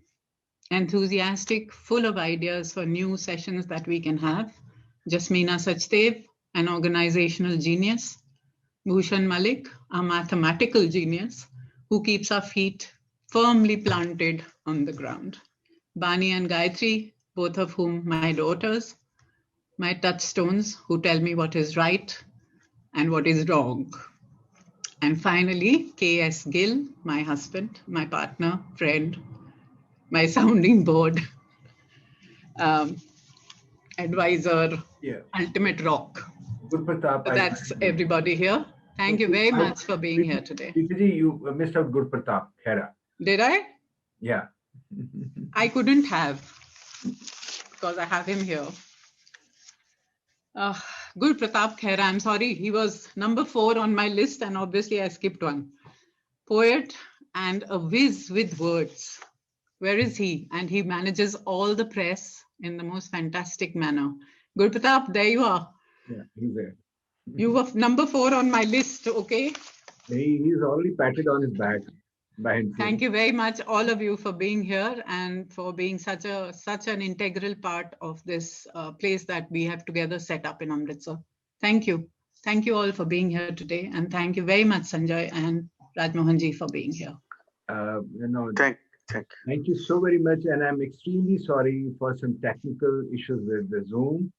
enthusiastic, full of ideas for new sessions that we can have. Jasmeena Sachdev, an organizational genius. Bhushan Malik, a mathematical genius who keeps our feet firmly planted on the ground. Bani and Gayatri, both of whom my daughters, my touchstones who tell me what is right and what is wrong. And finally, K.S. Gill, my husband, my partner, friend, my sounding board, advisor, ultimate rock. Good Pratap. So that's everybody here. Thank you very much for being here today. Preeti, you missed out Good Pratap Khera. Did I? Yeah. I couldn't have because I have him here. Good Pratap Khera, I'm sorry. He was number 4 on my list and obviously I skipped one. Poet and a whiz with words. Where is he? And he manages all the press in the most fantastic manner. Good Pratap, there you are. Yeah, he's there. You were number 4 on my list, okay? He's already patted on his back by himself. Thank you very much, all of you, for being here and for being such an integral part of this place that we have together set up in Amritsar. Thank you. Thank you all for being here today. And thank you very much, Sanjay and Rajmohan ji, for being here. Thank you so very much. And I'm extremely sorry for some technical issues with the Zoom.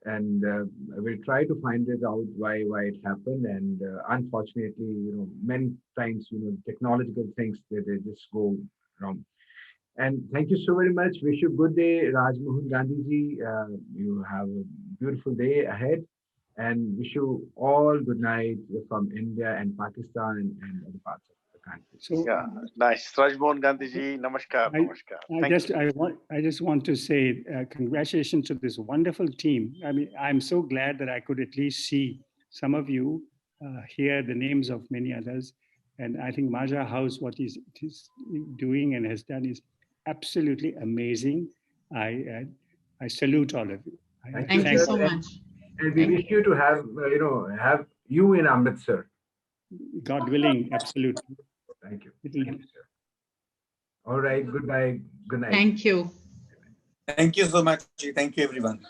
And we'll try to find it out why it happened. And unfortunately, many times, technological things, they just go wrong. And thank you so very much. Wish you a good day, Rajmohan Gandhi ji. You have a beautiful day ahead. And wish you all good night from India and Pakistan and other parts of the country. So, yeah, nice. Rajmohan Gandhi ji, namaskar, namaskar. I just want to say congratulations to this wonderful team. I mean, I'm so glad that I could at least see some of you, hear the names of many others. And I think Majha House, what he's doing and has done is absolutely amazing. I salute all of you. Thank you so much. And we wish you to have you in Amritsar. God willing, absolutely. Thank you. Thank you, sir. All right. Goodbye. Good night. Thank you. Thank you so much. Thank you, everyone.